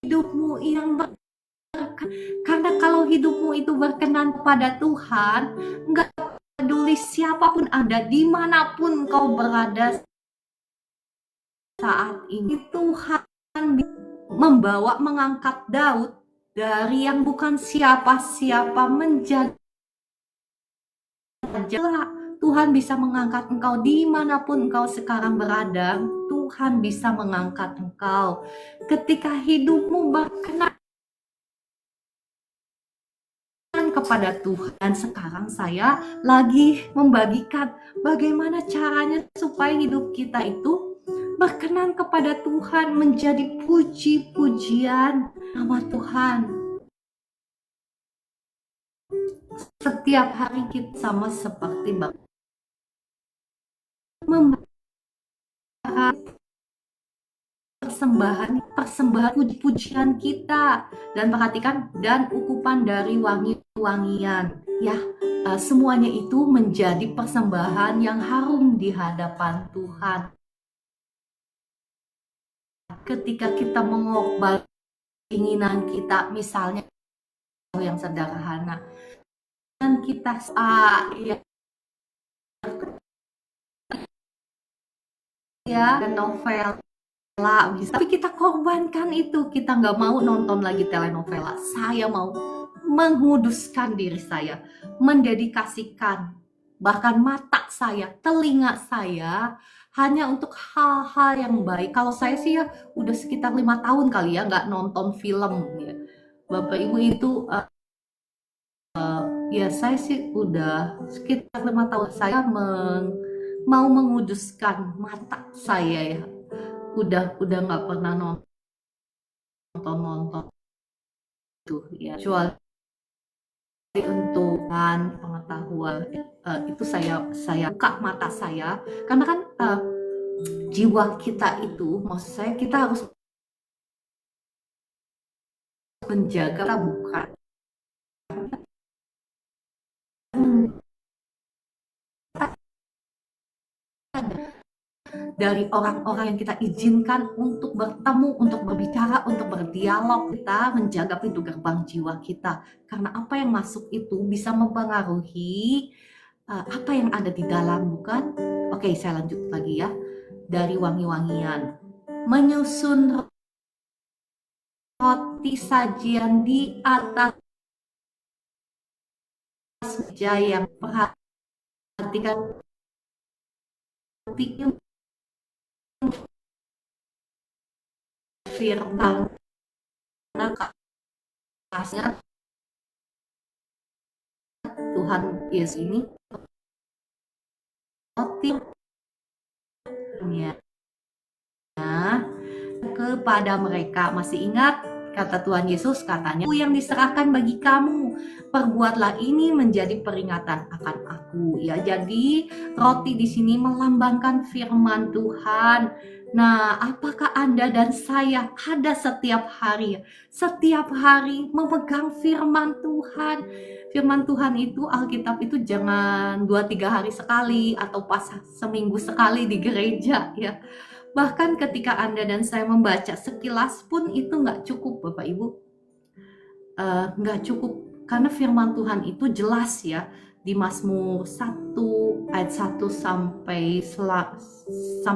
hidupmu yang berkenan. Karena kalau hidupmu itu berkenan pada Tuhan, nggak peduli siapapun Anda, dimanapun kau berada saat ini, Tuhan membawa, mengangkat Daud dari yang bukan siapa-siapa menjadi raja. Tuhan bisa mengangkat engkau dimanapun engkau sekarang berada. Tuhan bisa mengangkat engkau ketika hidupmu berkenan kepada Tuhan. Dan sekarang saya lagi membagikan bagaimana caranya supaya hidup kita itu berkenan kepada Tuhan, menjadi puji-pujian nama Tuhan. Setiap hari kita sama seperti persembahan puji-pujian kita, dan perhatikan, dan ukupan dari wangi-wangian ya, semuanya itu menjadi persembahan yang harum di hadapan Tuhan. Ketika kita mengorbankan keinginan kita, misalnya yang sederhana, dan kita dan novel bisa, tapi kita korbankan itu. Kita nggak mau nonton lagi telenovela. Saya mau menguduskan diri saya, mendedikasikan bahkan mata saya, telinga saya hanya untuk hal-hal yang baik. Kalau saya sih ya udah sekitar 5 tahun kali ya nggak nonton film ya. Bapak Ibu itu ya saya sih udah sekitar 5 tahun saya mau menguduskan mata saya ya. Udah nggak pernah nonton tuh ya, kecuali untuk pengetahuan itu saya buka mata saya, karena kan jiwa kita itu, maksud saya kita harus menjaga, kita bukan dari orang-orang yang kita izinkan untuk bertemu, untuk berbicara, untuk berdialog. Kita menjaga pintu gerbang jiwa kita, karena apa yang masuk itu bisa mempengaruhi apa yang ada di dalam, bukan? Oke, saya lanjut lagi ya. Dari wangi-wangian, menyusun roti sajian di atas meja yang perhatikan firman kasih Tuhan Yesus ini rotinya kepada mereka. Masih ingat kata Tuhan Yesus, katanya, "Aku yang diserahkan bagi kamu, perbuatlah ini menjadi peringatan akan aku." Ya, jadi roti di sini melambangkan firman Tuhan. Nah, apakah Anda dan saya ada setiap hari memegang firman Tuhan? Firman Tuhan itu, Alkitab itu jangan 2-3 hari sekali atau pas seminggu sekali di gereja ya. Bahkan ketika Anda dan saya membaca sekilas pun itu nggak cukup, Bapak Ibu. Nggak cukup, karena firman Tuhan itu jelas ya. Di Mazmur 1 ayat 1 sampai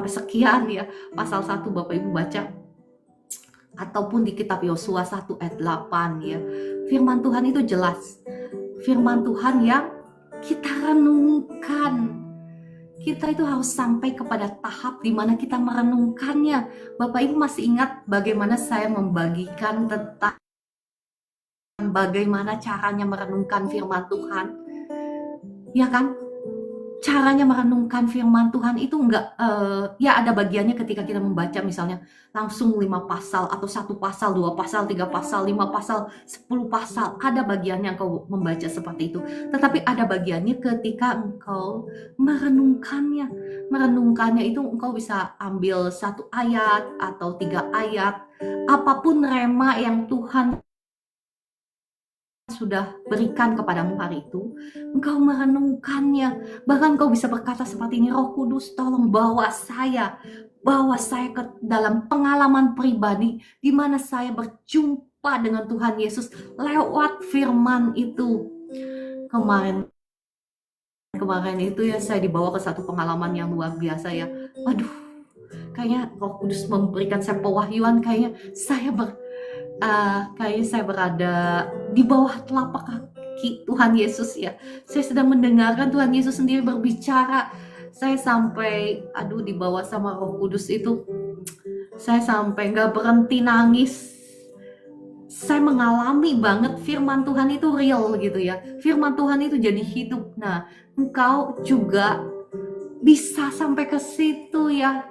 sekian ya, pasal 1 Bapak Ibu baca. Ataupun di kitab Yosua 1 ayat 8 ya. Firman Tuhan itu jelas. Firman Tuhan yang kita renungkan. Kita itu harus sampai kepada tahap di mana kita merenungkannya. Bapak Ibu masih ingat bagaimana saya membagikan tentang bagaimana caranya merenungkan firman Tuhan? Ya kan? Caranya merenungkan firman Tuhan itu enggak, ya ada bagiannya ketika kita membaca misalnya langsung 5 pasal atau 1 pasal, 2 pasal, 3 pasal, 5 pasal, 10 pasal. Ada bagiannya engkau membaca seperti itu. Tetapi ada bagiannya ketika engkau merenungkannya. Merenungkannya itu engkau bisa ambil 1 ayat atau 3 ayat. Apapun rema yang Tuhan sudah berikan kepadamu hari itu, engkau merenungkannya. Bahkan engkau bisa berkata seperti ini, "Roh Kudus, tolong bawa saya bawa saya ke dalam pengalaman pribadi di mana saya berjumpa dengan Tuhan Yesus lewat firman itu. Kemarin itu ya saya dibawa ke satu pengalaman yang luar biasa ya. Waduh, kayaknya Roh Kudus memberikan saya pewahyuan, kayaknya saya berada di bawah telapak kaki Tuhan Yesus ya. Saya sedang mendengarkan Tuhan Yesus sendiri berbicara. Saya sampai dibawa sama Roh Kudus itu, saya sampai nggak berhenti nangis. Saya mengalami banget firman Tuhan itu real gitu ya. Firman Tuhan itu jadi hidup. Nah, engkau juga bisa sampai ke situ ya.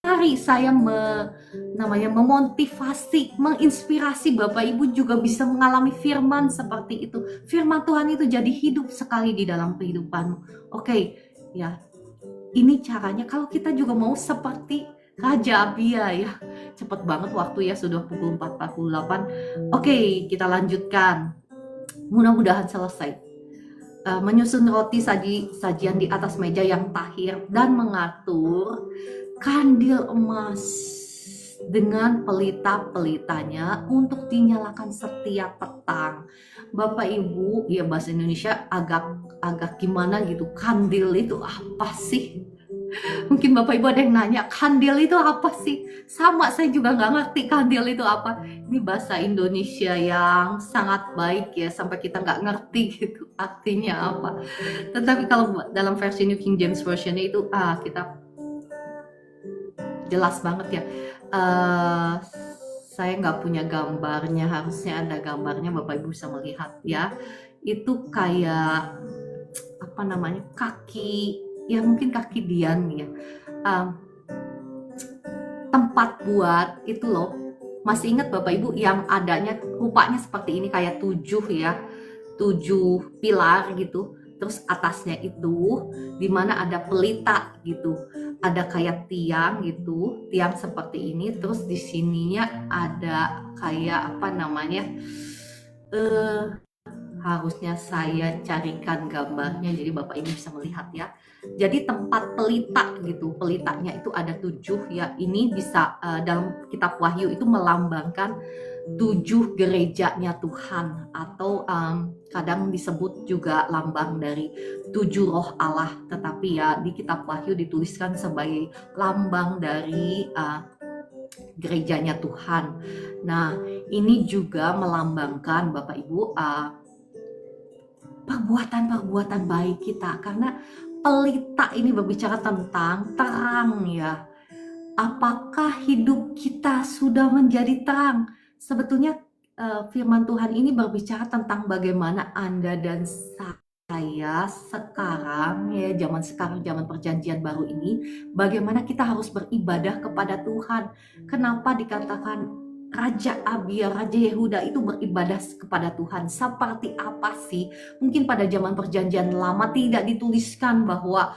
Mari saya memotivasi, menginspirasi Bapak Ibu juga bisa mengalami firman seperti itu. Firman Tuhan itu jadi hidup sekali di dalam kehidupanmu. Oke, ya. Ini caranya kalau kita juga mau seperti Raja Abia ya. Cepet banget waktu ya, sudah pukul 4.48. Oke, kita lanjutkan. Mudah-mudahan selesai. Menyusun roti sajian di atas meja yang tahir dan mengatur kandil emas dengan pelita-pelitanya untuk dinyalakan setiap petang. Bapak Ibu, ya bahasa Indonesia agak gimana gitu. Kandil itu apa sih? Mungkin Bapak Ibu ada yang nanya, kandil itu apa sih? Sama, saya juga nggak ngerti kandil itu apa. Ini bahasa Indonesia yang sangat baik ya, sampai kita nggak ngerti gitu artinya apa. Tetapi kalau dalam versi New King James Version itu kita jelas banget ya. Saya nggak punya gambarnya, harusnya ada gambarnya, Bapak Ibu bisa melihat ya. Itu kayak apa namanya, kaki ya, mungkin kaki Dian ya, tempat buat itu loh. Masih ingat Bapak Ibu yang adanya rupanya seperti ini, kayak 7 ya, 7 pilar gitu. Terus atasnya itu dimana ada pelita gitu, ada kayak tiang gitu, tiang seperti ini. Terus di sininya ada kayak apa namanya, harusnya saya carikan gambarnya jadi Bapak Ibu bisa melihat ya. Jadi tempat pelita gitu, pelitanya itu ada 7 ya. Ini bisa dalam kitab Wahyu itu melambangkan 7 gerejanya Tuhan, atau kadang disebut juga lambang dari 7 roh Allah. Tetapi ya di kitab Wahyu dituliskan sebagai lambang dari gerejanya Tuhan. Nah, ini juga melambangkan Bapak Ibu perbuatan-perbuatan baik kita, karena pelita ini berbicara tentang terang ya. Apakah hidup kita sudah menjadi terang? Sebetulnya firman Tuhan ini berbicara tentang bagaimana Anda dan saya sekarang ya, zaman perjanjian baru ini, bagaimana kita harus beribadah kepada Tuhan. Kenapa dikatakan Raja Abia, Raja Yehuda itu beribadah kepada Tuhan? Seperti apa sih? Mungkin pada zaman perjanjian lama tidak dituliskan bahwa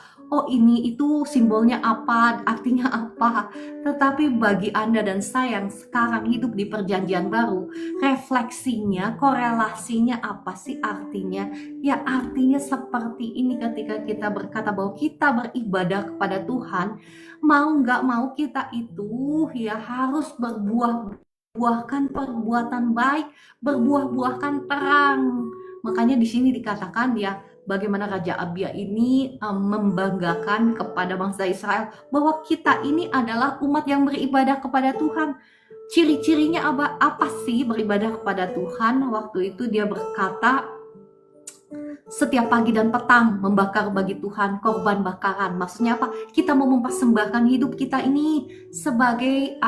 ini itu simbolnya apa, artinya apa. Tetapi bagi Anda dan saya yang sekarang hidup di perjanjian baru, refleksinya, korelasinya apa sih artinya? Ya artinya seperti ini, ketika kita berkata bahwa kita beribadah kepada Tuhan, mau nggak mau kita itu ya harus berbuahkan perbuatan baik, berbuahkan terang. Makanya di sini dikatakan ya, bagaimana Raja Abia ini membanggakan kepada bangsa Israel bahwa kita ini adalah umat yang beribadah kepada Tuhan. Ciri-cirinya apa sih beribadah kepada Tuhan? Waktu itu dia berkata, setiap pagi dan petang membakar bagi Tuhan korban bakaran. Maksudnya apa? Kita mau mempersembahkan hidup kita ini sebagai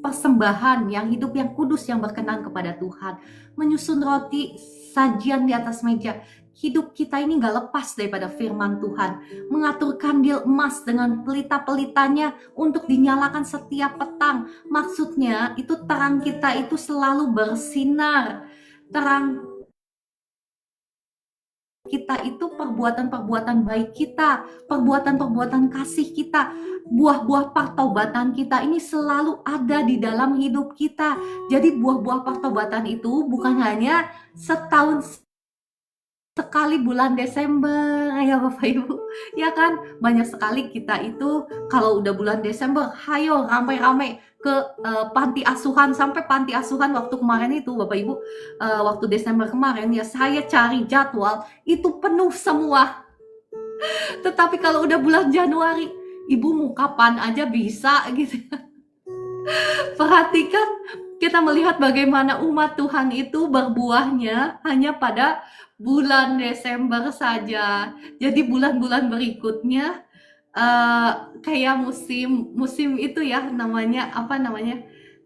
persembahan yang hidup, yang kudus, yang berkenan kepada Tuhan. Menyusun roti sajian di atas meja. Hidup kita ini gak lepas daripada firman Tuhan. Mengatur kandil emas dengan pelita-pelitanya untuk dinyalakan setiap petang. Maksudnya itu terang kita itu selalu bersinar. Terang kita itu perbuatan-perbuatan baik kita, perbuatan-perbuatan kasih kita, buah-buah pertobatan kita ini selalu ada di dalam hidup kita. Jadi buah-buah pertobatan itu bukan hanya setahun sekali bulan Desember ya Bapak Ibu, ya kan? Banyak sekali kita itu kalau udah bulan Desember, hayo ramai-ramai ke panti asuhan, sampai panti asuhan waktu kemarin itu Bapak Ibu, waktu Desember kemarin ya saya cari jadwal, itu penuh semua. Tetapi kalau udah bulan Januari, Ibu mau kapan aja bisa gitu. Perhatikan, kita melihat bagaimana umat Tuhan itu berbuahnya hanya pada bulan Desember saja. Jadi bulan-bulan berikutnya kayak musim itu ya, namanya apa namanya?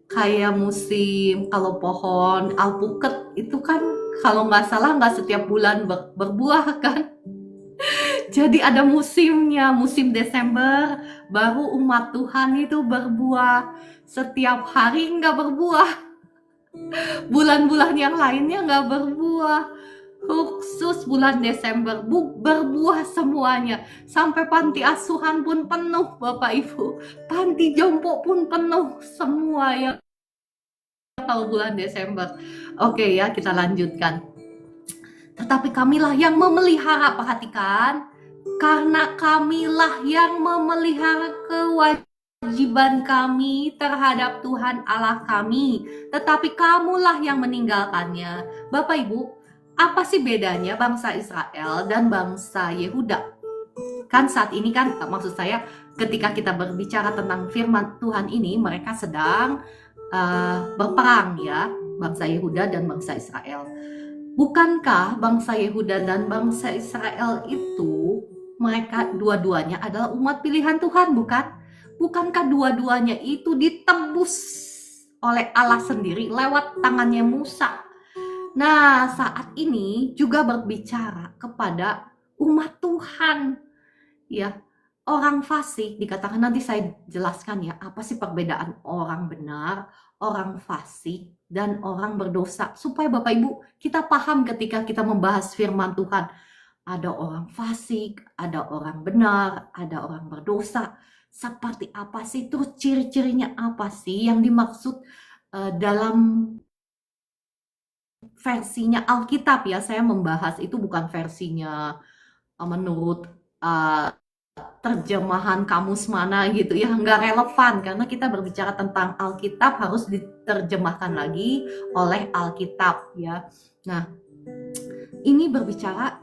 Kayak musim kalau pohon alpukat itu kan kalau nggak salah nggak setiap bulan berbuah kan. Jadi ada musimnya, musim Desember baru umat Tuhan itu berbuah. Setiap hari nggak berbuah, bulan-bulan yang lainnya nggak berbuah. Khusus bulan Desember berbuah semuanya. Sampai panti asuhan pun penuh Bapak Ibu. Panti jompo pun penuh semua ya kalau bulan Desember. Oke ya, kita lanjutkan. Tetapi kamilah yang memelihara, perhatikan, karena kamilah yang memelihara kewajiban kami terhadap Tuhan Allah kami, tetapi kamulah yang meninggalkannya. Bapak Ibu, apa sih bedanya bangsa Israel dan bangsa Yehuda? Kan saat ini kan, maksud saya ketika kita berbicara tentang firman Tuhan ini, mereka sedang berperang ya, bangsa Yehuda dan bangsa Israel. Bukankah bangsa Yehuda dan bangsa Israel itu mereka dua-duanya adalah umat pilihan Tuhan, bukan? Bukankah dua-duanya itu ditebus oleh Allah sendiri lewat tangannya Musa? Nah, saat ini juga berbicara kepada umat Tuhan. Ya, orang fasik dikatakan, nanti saya jelaskan ya, apa sih perbedaan orang benar, orang fasik, dan orang berdosa, supaya Bapak Ibu kita paham ketika kita membahas firman Tuhan. Ada orang fasik, ada orang benar, ada orang berdosa. Seperti apa sih? Terus ciri-cirinya apa sih yang dimaksud dalam versinya Alkitab ya? Saya membahas itu bukan versinya menurut terjemahan kamus mana gitu ya, nggak relevan karena kita berbicara tentang Alkitab harus diterjemahkan lagi oleh Alkitab ya. Nah, ini berbicara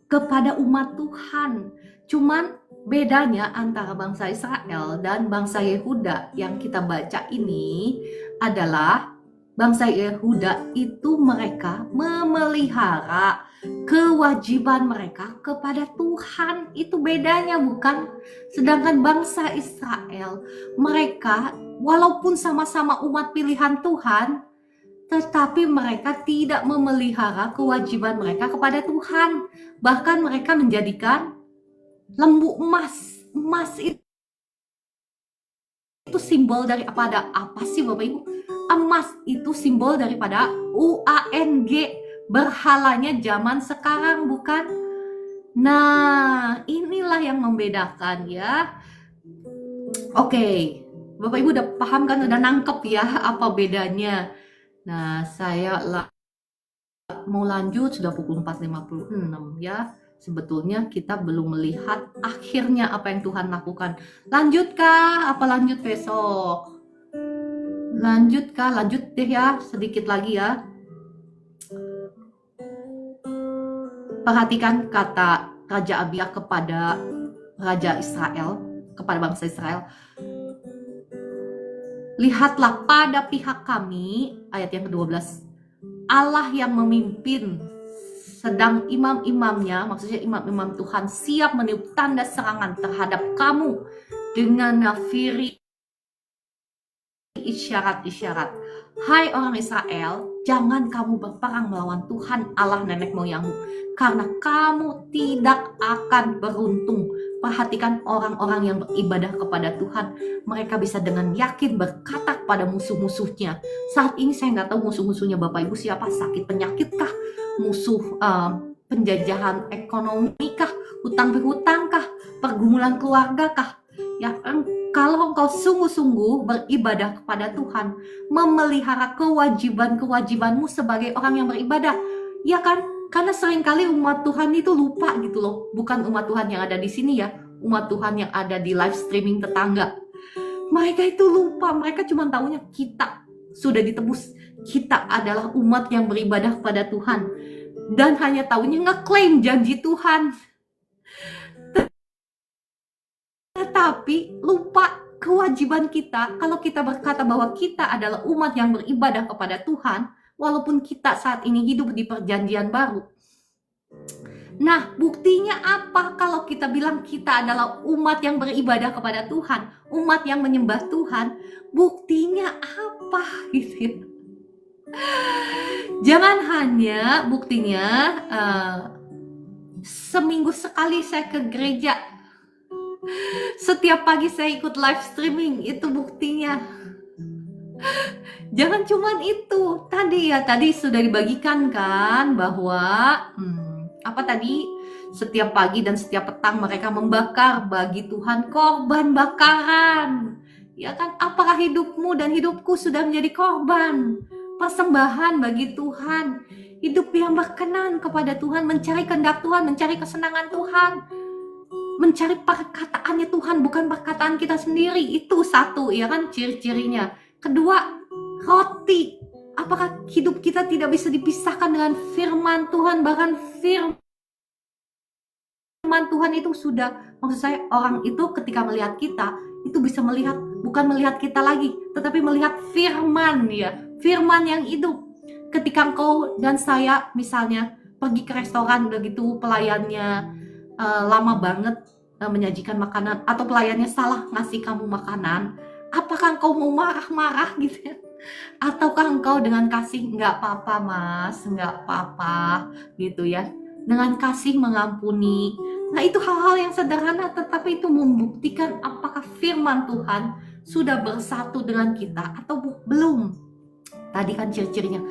kepada umat Tuhan. Cuman bedanya antara bangsa Israel dan bangsa Yehuda yang kita baca ini adalah bangsa Yehuda itu mereka memelihara kewajiban mereka kepada Tuhan. Itu bedanya, bukan? Sedangkan bangsa Israel, mereka walaupun sama-sama umat pilihan Tuhan, tetapi mereka tidak memelihara kewajiban mereka kepada Tuhan. Bahkan mereka menjadikan lembu emas. Emas itu simbol dari apa sih Bapak Ibu? Emas itu simbol daripada UANG, berhalanya zaman sekarang, bukan? Nah, inilah yang membedakan ya. Oke, Bapak Ibu udah paham kan, udah nangkep ya apa bedanya. Nah, saya mau lanjut, sudah pukul 4.56 ya. Sebetulnya kita belum melihat akhirnya apa yang Tuhan lakukan. Lanjutkah? Apa lanjut besok? Lanjutkah? Lanjut deh ya, sedikit lagi ya. Perhatikan kata Raja Abia kepada Raja Israel, kepada bangsa Israel. Lihatlah pada pihak kami, ayat yang ke-12, Allah yang memimpin, sedang imam-imamnya, maksudnya imam-imam Tuhan, siap meniup tanda serangan terhadap kamu dengan nafiri isyarat-isyarat. Hai orang Israel, jangan kamu berperang melawan Tuhan Allah nenek moyangmu, karena kamu tidak akan beruntung. Perhatikan orang-orang yang beribadah kepada Tuhan, mereka bisa dengan yakin berkata kepada musuh-musuhnya. Saat ini saya nggak tahu musuh-musuhnya Bapak Ibu siapa, sakit penyakitkah, musuh penjajahan ekonomi kah, hutang berhutang kah, pergumulan keluarga kah? Ya, kalau engkau sungguh-sungguh beribadah kepada Tuhan, memelihara kewajiban-kewajibanmu sebagai orang yang beribadah, ya kan? Karena seringkali umat Tuhan itu lupa gitu loh. Bukan umat Tuhan yang ada di sini ya, umat Tuhan yang ada di live streaming tetangga. Mereka itu lupa, mereka cuma taunya kita sudah ditebus. Kita adalah umat yang beribadah kepada Tuhan. Dan hanya taunya ngeklaim janji Tuhan. Tetapi lupa kewajiban kita, kalau kita berkata bahwa kita adalah umat yang beribadah kepada Tuhan, walaupun kita saat ini hidup di perjanjian baru. Nah, buktinya apa kalau kita bilang kita adalah umat yang beribadah kepada Tuhan, umat yang menyembah Tuhan? Buktinya apa gitu ya? Jangan hanya buktinya seminggu sekali saya ke gereja, setiap pagi saya ikut live streaming, itu buktinya. Jangan cuman itu. Tadi sudah dibagikan kan bahwa apa tadi? Setiap pagi dan setiap petang mereka membakar bagi Tuhan korban bakaran. Ya kan? Apakah hidupmu dan hidupku sudah menjadi korban persembahan bagi Tuhan? Hidup yang berkenan kepada Tuhan, mencari kehendak Tuhan, mencari kesenangan Tuhan, mencari perkataannya Tuhan, bukan perkataan kita sendiri. Itu satu, ya kan, ciri-cirinya. Kedua, roti. Apakah hidup kita tidak bisa dipisahkan dengan firman Tuhan? Bahkan firman Tuhan itu sudah, maksud saya, orang itu ketika melihat kita, itu bisa melihat, bukan melihat kita lagi, tetapi melihat firman, ya, firman yang hidup. Ketika engkau dan saya misalnya pergi ke restoran, begitu pelayannya lama banget menyajikan makanan, atau pelayannya salah ngasih kamu makanan, apakah engkau mau marah-marah gitu ya? Ataukah engkau dengan kasih, nggak apa-apa mas, nggak apa-apa gitu ya, dengan kasih mengampuni? Nah, itu hal-hal yang sederhana, tetapi itu membuktikan apakah firman Tuhan sudah bersatu dengan kita atau belum. Tadi kan ciri-cirinya,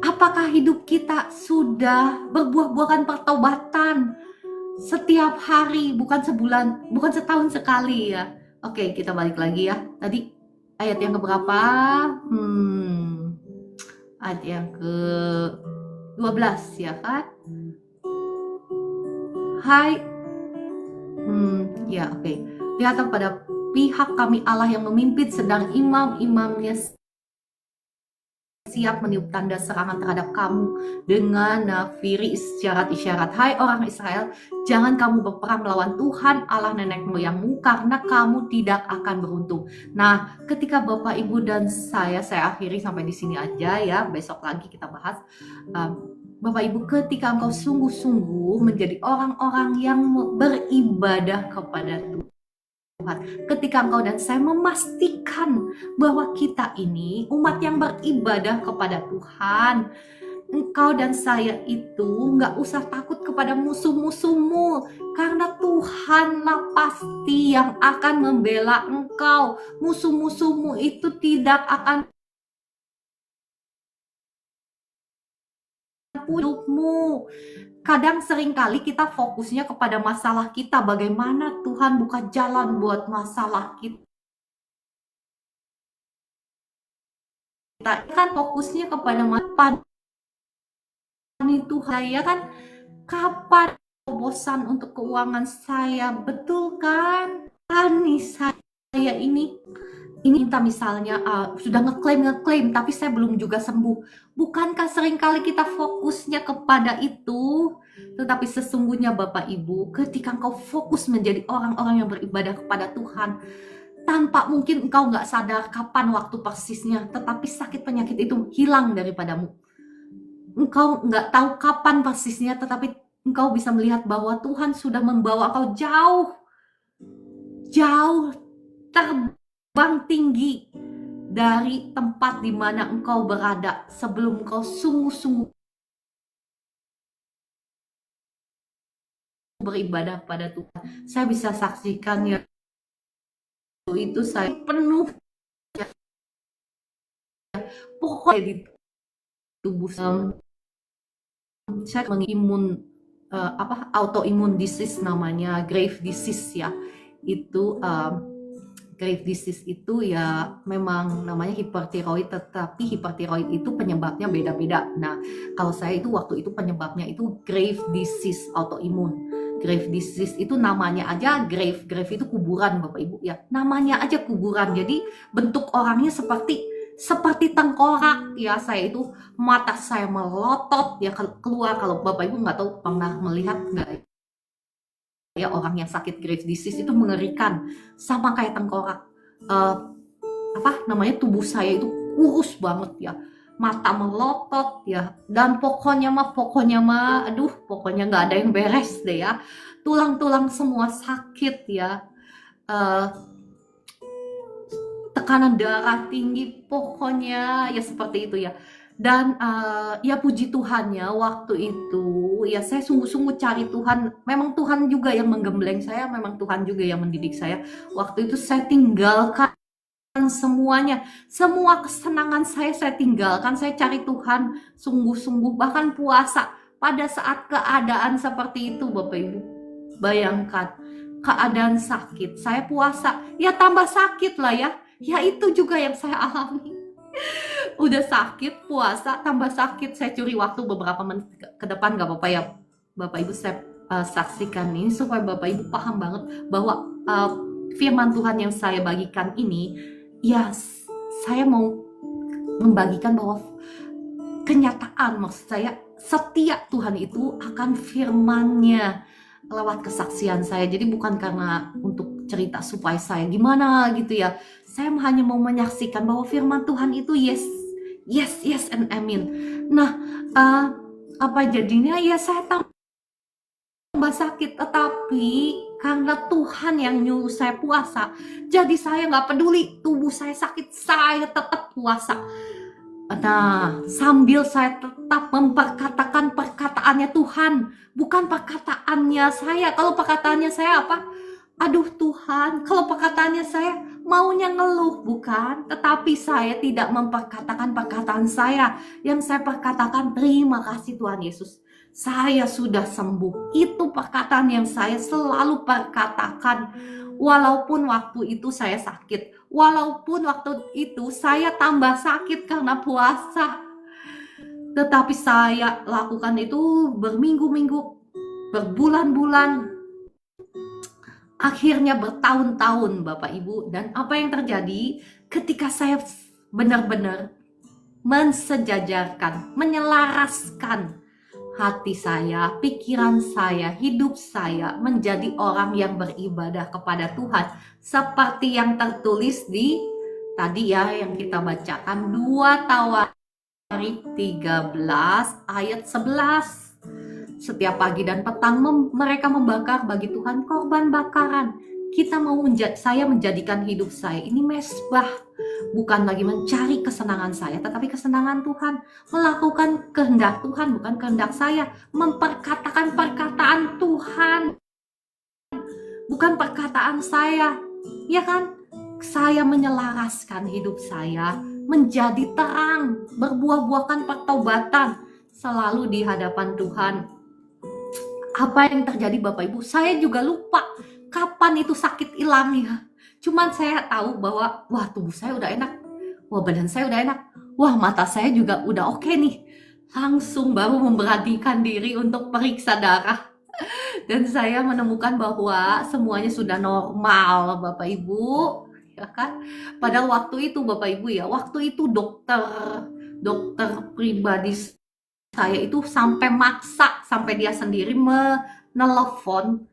apakah hidup kita sudah berbuah-buahkan pertobatan setiap hari, bukan sebulan, bukan setahun sekali ya. Oke, kita balik lagi ya. Tadi ayat yang keberapa? Ayat yang ke-12 ya kan? Hai. Ya oke. Lihatlah pada pihak kami Allah yang memimpin, sedang imam-imamnya siap meniup tanda serangan terhadap kamu dengan nafiri isyarat-isyarat. Hai orang Israel, jangan kamu berperang melawan Tuhan Allah nenek moyangmu, karena kamu tidak akan beruntung. Nah, ketika Bapak Ibu dan saya akhiri sampai di sini aja ya. Besok lagi kita bahas. Bapak Ibu, ketika engkau sungguh-sungguh menjadi orang-orang yang beribadah kepada Tuhan, ketika engkau dan saya memastikan bahwa kita ini umat yang beribadah kepada Tuhan, engkau dan saya itu nggak usah takut kepada musuh-musuhmu, karena Tuhanlah pasti yang akan membela engkau. Musuh-musuhmu itu tidak akan hidupmu. Kadang seringkali kita fokusnya kepada masalah kita, bagaimana Tuhan buka jalan buat masalah kita. Kita kan fokusnya kepada kapan itu saya kan, kapan bosan untuk keuangan saya, betul kan? Nih saya ini minta misalnya sudah ngeklaim tapi saya belum juga sembuh. Bukankah seringkali kita fokusnya kepada itu? Tetapi sesungguhnya Bapak Ibu, ketika engkau fokus menjadi orang-orang yang beribadah kepada Tuhan, tanpa mungkin engkau nggak sadar kapan waktu persisnya, tetapi sakit penyakit itu hilang daripadamu. Engkau nggak tahu kapan persisnya, tetapi engkau bisa melihat bahwa Tuhan sudah membawa engkau jauh terbang tinggi dari tempat di mana engkau berada sebelum engkau sungguh-sungguh beribadah pada Tuhan. Saya bisa saksikan ya, itu saya penuh ya, pokoknya di tubuh saya mengimun autoimun disease namanya, grave disease ya. Itu grave disease itu ya memang namanya hipertiroid, tetapi hipertiroid itu penyebabnya beda-beda. Nah, kalau saya itu waktu itu penyebabnya itu grave disease autoimun. Grave disease itu namanya aja grave itu kuburan Bapak Ibu ya. Namanya aja kuburan. Jadi bentuk orangnya seperti tengkorak ya. Saya itu mata saya melotot ya keluar. Kalau Bapak Ibu nggak tahu pernah melihat nggak ya, orang yang sakit grave disease itu mengerikan, sama kayak tengkorak. Tubuh saya itu kurus banget ya, mata melotot ya, dan pokoknya mah aduh, pokoknya nggak ada yang beres deh ya. Tulang-tulang semua sakit ya, tekanan darah tinggi, pokoknya ya seperti itu ya. Dan ya puji Tuhannya waktu itu ya saya sungguh-sungguh cari Tuhan. Memang Tuhan juga yang menggembleng saya, memang Tuhan juga yang mendidik saya. Waktu itu saya tinggalkan semuanya, semua kesenangan saya tinggalkan. Saya cari Tuhan sungguh-sungguh, bahkan puasa pada saat keadaan seperti itu Bapak Ibu. Bayangkan keadaan sakit, saya puasa, ya tambah sakit lah ya. Ya itu juga yang saya alami. Udah sakit, puasa, tambah sakit. Saya curi waktu beberapa menit ke depan, gak apa-apa ya Bapak Ibu, saya saksikan ini supaya Bapak Ibu paham banget bahwa firman Tuhan yang saya bagikan ini, ya saya mau membagikan bahwa kenyataan, maksud saya setia Tuhan itu akan firman-Nya lewat kesaksian saya. Jadi bukan karena untuk cerita supaya saya gimana gitu ya. Saya hanya mau menyaksikan bahwa firman Tuhan itu yes and amin. Nah, apa jadinya ya saya tambah sakit, tetapi karena Tuhan yang nyuruh saya puasa, jadi saya nggak peduli tubuh saya sakit, saya tetap puasa. Nah, sambil saya tetap memperkatakan perkataannya Tuhan, bukan perkataannya saya. Kalau perkataannya saya apa? Aduh Tuhan, kalau perkataannya saya maunya ngeluh, bukan. Tetapi saya tidak memperkatakan perkataan saya. Yang saya perkatakan, terima kasih Tuhan Yesus, saya sudah sembuh. Itu perkataan yang saya selalu perkatakan. Walaupun waktu itu saya sakit, walaupun waktu itu saya tambah sakit karena puasa, tetapi saya lakukan itu berminggu-minggu, berbulan-bulan, akhirnya bertahun-tahun Bapak Ibu. Dan apa yang terjadi ketika saya benar-benar mensejajarkan, menyelaraskan hati saya, pikiran saya, hidup saya menjadi orang yang beribadah kepada Tuhan, seperti yang tertulis di tadi ya yang kita bacakan 2 Tawarik 13 ayat 11. Setiap pagi dan petang mereka membakar bagi Tuhan korban bakaran. Saya menjadikan hidup saya ini mesbah, bukan lagi mencari kesenangan saya, tetapi kesenangan Tuhan, melakukan kehendak Tuhan, bukan kehendak saya, memperkatakan perkataan Tuhan, bukan perkataan saya, ya kan? Saya menyelaraskan hidup saya menjadi terang, berbuah-buahkan pertobatan selalu di hadapan Tuhan. Apa yang terjadi Bapak Ibu? Saya juga lupa kapan itu sakit hilangnya. Cuman saya tahu bahwa wah tubuh saya udah enak, wah badan saya udah enak, wah mata saya juga udah oke nih. Langsung baru memberanikan diri untuk periksa darah. Dan saya menemukan bahwa semuanya sudah normal Bapak Ibu, ya kan? Padahal waktu itu Bapak Ibu ya, waktu itu dokter pribadi saya itu sampai maksa, sampai dia sendiri menelpon.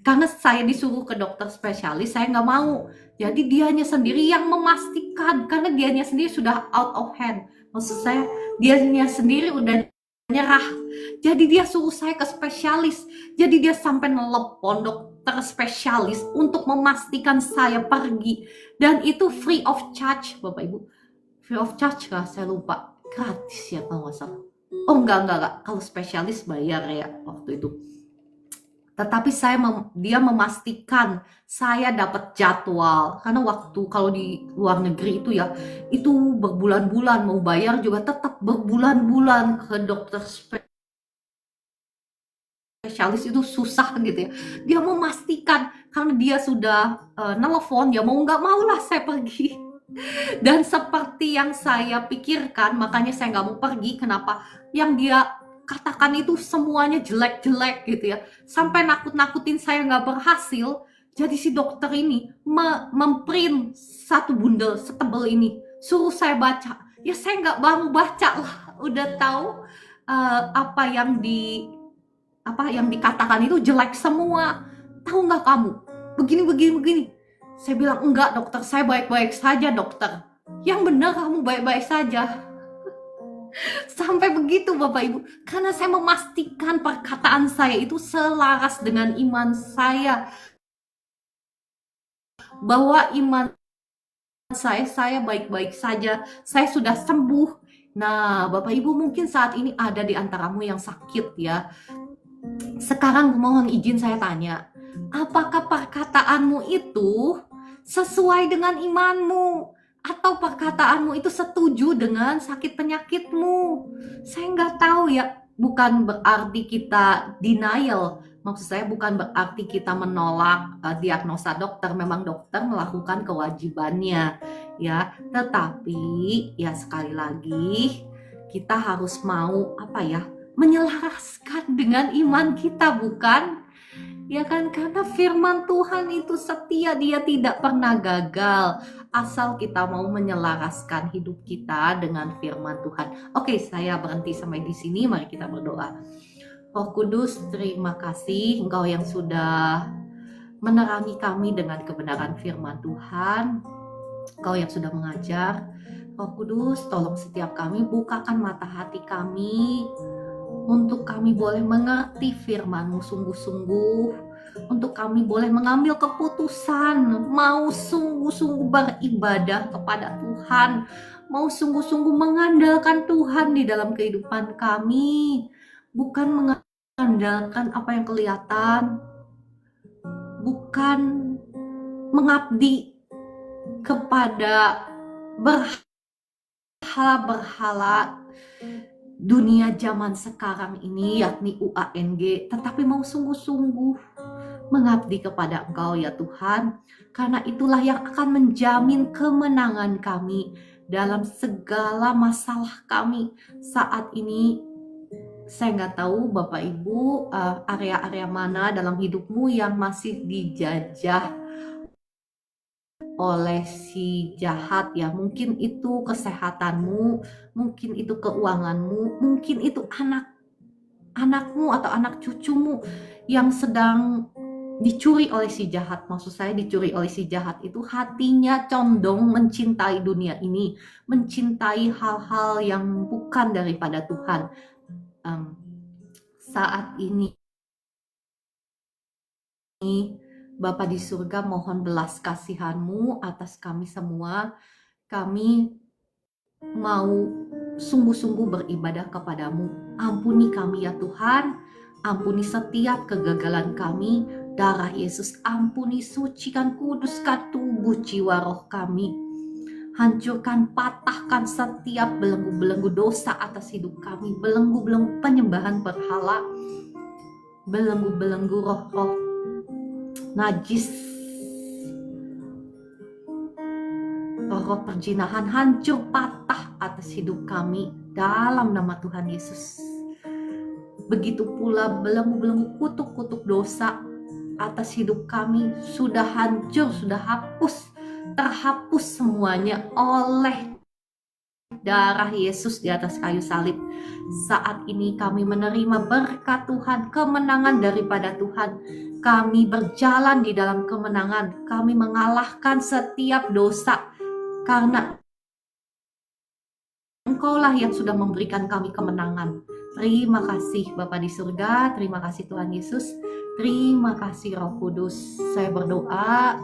Karena saya disuruh ke dokter spesialis, saya nggak mau. Jadi dianya sendiri yang memastikan, karena dianya sendiri sudah out of hand. Maksud saya, dianya sendiri udah nyerah. Jadi dia suruh saya ke spesialis. Jadi dia sampai nelpon dokter spesialis untuk memastikan saya pergi. Dan itu free of charge, Bapak Ibu. Free of charge kah? Saya lupa. Gratis ya kalau nggak salah. Oh enggak. Kalau spesialis bayar ya waktu itu. Tetapi dia memastikan saya dapat jadwal. Karena waktu kalau di luar negeri itu ya, itu berbulan-bulan, mau bayar juga tetap berbulan-bulan ke dokter spesialis itu susah gitu ya. Dia memastikan karena dia sudah nelpon, ya mau nggak mau lah saya pergi. Dan seperti yang saya pikirkan, makanya saya nggak mau pergi. Kenapa? Yang dia katakan itu semuanya jelek-jelek gitu ya. Sampai nakut-nakutin saya nggak berhasil. Jadi si dokter ini memprint satu bundel setebel ini. Suruh saya baca. Ya saya nggak mau baca lah. Udah tahu apa yang dikatakan itu jelek semua. Tahu nggak kamu? Begini. Saya bilang, enggak dokter, saya baik-baik saja dokter. Yang benar kamu baik-baik saja. Sampai begitu Bapak Ibu. Karena saya memastikan perkataan saya itu selaras dengan iman saya. Bahwa iman saya baik-baik saja. Saya sudah sembuh. Nah Bapak Ibu mungkin saat ini ada di antaramu yang sakit ya. Sekarang mohon izin saya tanya. Apakah perkataanmu itu sesuai dengan imanmu? Atau perkataanmu itu setuju dengan sakit penyakitmu? Saya nggak tahu ya. Bukan berarti kita denial. Maksud saya bukan berarti kita menolak diagnosa dokter. Memang dokter melakukan kewajibannya. Ya, tetapi ya sekali lagi kita harus mau menyelaraskan dengan iman kita, bukan? Ya kan, karena firman Tuhan itu setia, dia tidak pernah gagal. Asal kita mau menyelaraskan hidup kita dengan firman Tuhan. Oke, saya berhenti sampai di sini. Mari kita berdoa. Roh Kudus, terima kasih Engkau yang sudah menerangi kami dengan kebenaran firman Tuhan. Engkau yang sudah mengajar. Roh Kudus, tolong setiap kami bukakan mata hati kami untuk kami boleh mengerti firman-Mu sungguh-sungguh, untuk kami boleh mengambil keputusan, mau sungguh-sungguh beribadah kepada Tuhan, mau sungguh-sungguh mengandalkan Tuhan di dalam kehidupan kami, bukan mengandalkan apa yang kelihatan, bukan mengabdi kepada berhala-berhala dunia zaman sekarang ini, yakni UANG, tetapi mau sungguh-sungguh mengabdi kepada Engkau ya Tuhan, karena itulah yang akan menjamin kemenangan kami dalam segala masalah kami saat ini. Saya nggak tahu Bapak Ibu area-area mana dalam hidupmu yang masih dijajah oleh si jahat ya. Mungkin itu kesehatanmu, mungkin itu keuanganmu, mungkin itu anakmu atau anak cucumu yang sedang dicuri oleh si jahat. Maksud saya dicuri oleh si jahat itu hatinya condong mencintai dunia ini, mencintai hal-hal yang bukan daripada Tuhan. Saat ini Bapa di surga, mohon belas kasihan-Mu atas kami semua. Kami mau sungguh-sungguh beribadah kepadamu. Ampuni kami ya Tuhan, ampuni setiap kegagalan kami. Darah Yesus ampuni, sucikan, kuduskan tubuh jiwa roh kami. Hancurkan, patahkan setiap belenggu-belenggu dosa atas hidup kami, belenggu-belenggu penyembahan berhala, belenggu-belenggu roh-roh najis, roh-roh perjinahan, hancur patah atas hidup kami dalam nama Tuhan Yesus. Begitu pula belenggu-belenggu kutuk-kutuk dosa atas hidup kami sudah hancur, sudah terhapus semuanya oleh darah Yesus di atas kayu salib. Saat ini kami menerima berkat Tuhan, kemenangan daripada Tuhan. Kami berjalan di dalam kemenangan. Kami mengalahkan setiap dosa karena Engkaulah yang sudah memberikan kami kemenangan. Terima kasih Bapa di surga, terima kasih Tuhan Yesus, terima kasih Roh Kudus. Saya berdoa,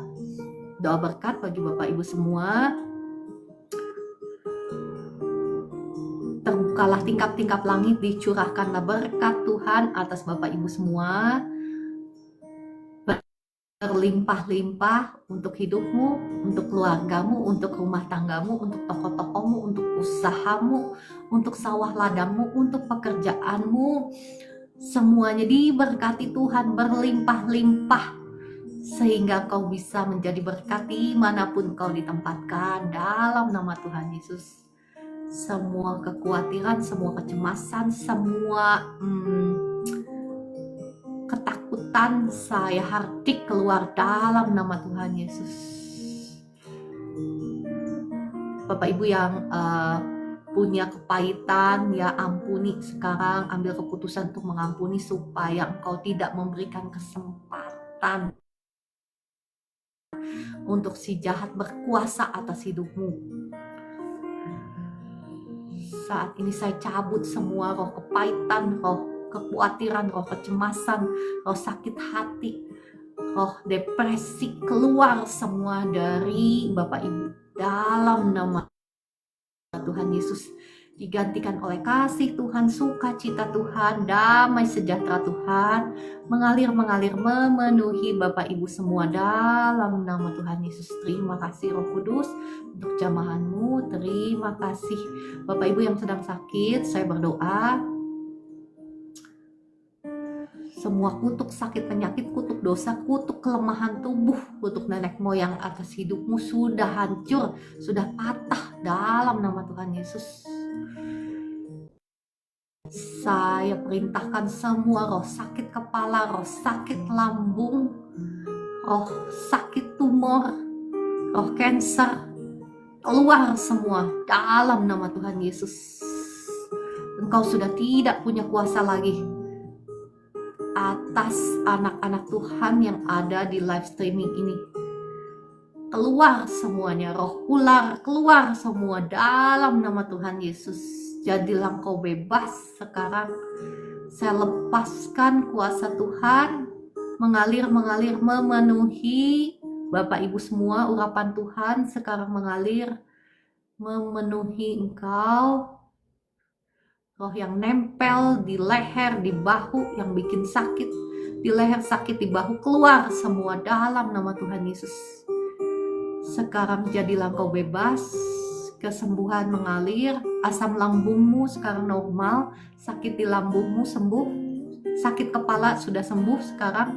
doa berkat bagi Bapak Ibu semua. Terbukalah tingkap-tingkap langit, dicurahkanlah berkat Tuhan atas Bapak Ibu semua. Berlimpah-limpah untuk hidupmu, untuk keluargamu, untuk rumah tanggamu, untuk toko-tokomu, untuk usahamu, untuk sawah ladangmu, untuk pekerjaanmu. semuanya diberkati Tuhan berlimpah-limpah, sehingga kau bisa menjadi berkat dimanapun kau ditempatkan dalam nama Tuhan Yesus. Semua kekhawatiran, semua kecemasan, semua ketakutan saya hardik keluar dalam nama Tuhan Yesus. Bapak Ibu yang punya kepahitan, ya ampuni sekarang, ambil keputusan untuk mengampuni supaya engkau tidak memberikan kesempatan untuk si jahat berkuasa atas hidupmu. Saat ini saya cabut semua roh kepahitan, roh kekhawatiran, roh kecemasan, roh sakit hati, roh depresi, keluar semua dari Bapak Ibu dalam nama Tuhan Yesus. Digantikan oleh kasih Tuhan, sukacita Tuhan, damai sejahtera Tuhan mengalir memenuhi Bapak Ibu semua dalam nama Tuhan Yesus. Terima kasih Roh Kudus untuk jamahanmu. Terima kasih Bapak Ibu yang sedang sakit. Saya berdoa semua kutuk sakit, penyakit, kutuk dosa, kutuk kelemahan tubuh, kutuk nenek moyang atas hidupmu sudah hancur, sudah patah dalam nama Tuhan Yesus. Saya perintahkan semua roh sakit kepala, roh sakit lambung, roh sakit tumor, roh kanker, keluar semua dalam nama Tuhan Yesus. Engkau sudah tidak punya kuasa lagi atas anak-anak Tuhan yang ada di live streaming ini. Keluar semuanya, roh ular keluar semua dalam nama Tuhan Yesus. Jadilah engkau bebas sekarang. Saya lepaskan kuasa Tuhan mengalir memenuhi Bapak Ibu semua. Urapan Tuhan sekarang mengalir memenuhi engkau. Roh yang nempel di leher, di bahu yang bikin sakit, di leher sakit, di bahu, keluar semua dalam nama Tuhan Yesus. Sekarang jadilah engkau bebas, kesembuhan mengalir, asam lambungmu sekarang normal, sakit di lambungmu sembuh, sakit kepala sudah sembuh sekarang,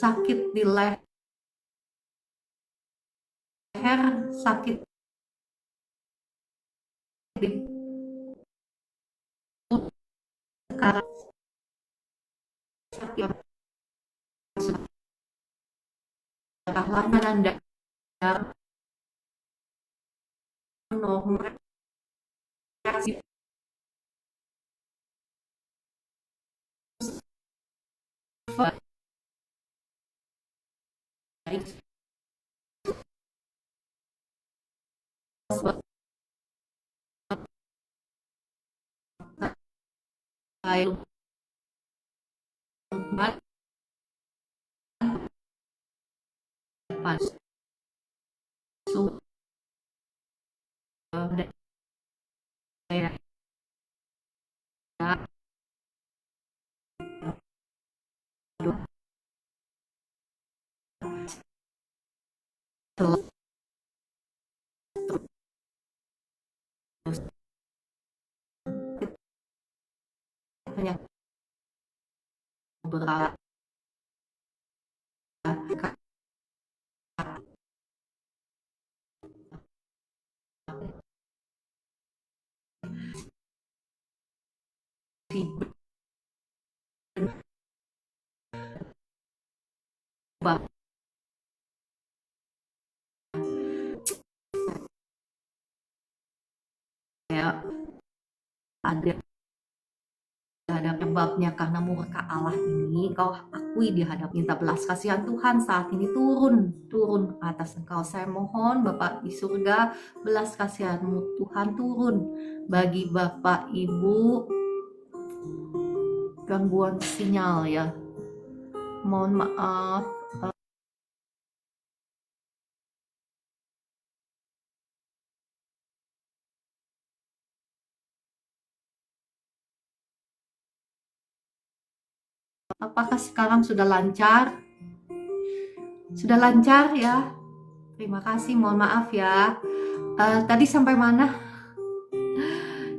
sakit di leher, sakit di sekarang, sakit lama dan normal, penyakit berat, ya ada penyebabnya karena murka Allah ini. Engkau akui di hadapan, minta belas kasihan Tuhan saat ini turun atas engkau. Saya mohon Bapak di surga, belas kasihanmu Tuhan turun bagi Bapak Ibu. Gangguan sinyal ya, mohon maaf. Apakah sekarang sudah lancar? Sudah lancar ya? Terima kasih, mohon maaf ya. Tadi sampai mana?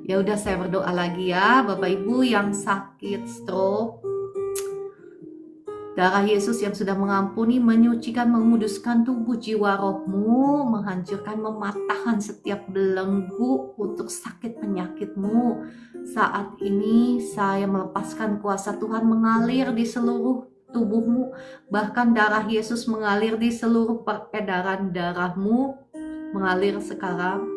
Ya udah, saya berdoa lagi ya, Bapak Ibu yang sakit stroke. Darah Yesus yang sudah mengampuni, menyucikan, menguduskan tubuh, jiwa, rohmu, menghancurkan, mematahkan setiap belenggu untuk sakit penyakitmu. Saat ini saya melepaskan kuasa Tuhan mengalir di seluruh tubuhmu, bahkan darah Yesus mengalir di seluruh peredaran darahmu, mengalir sekarang,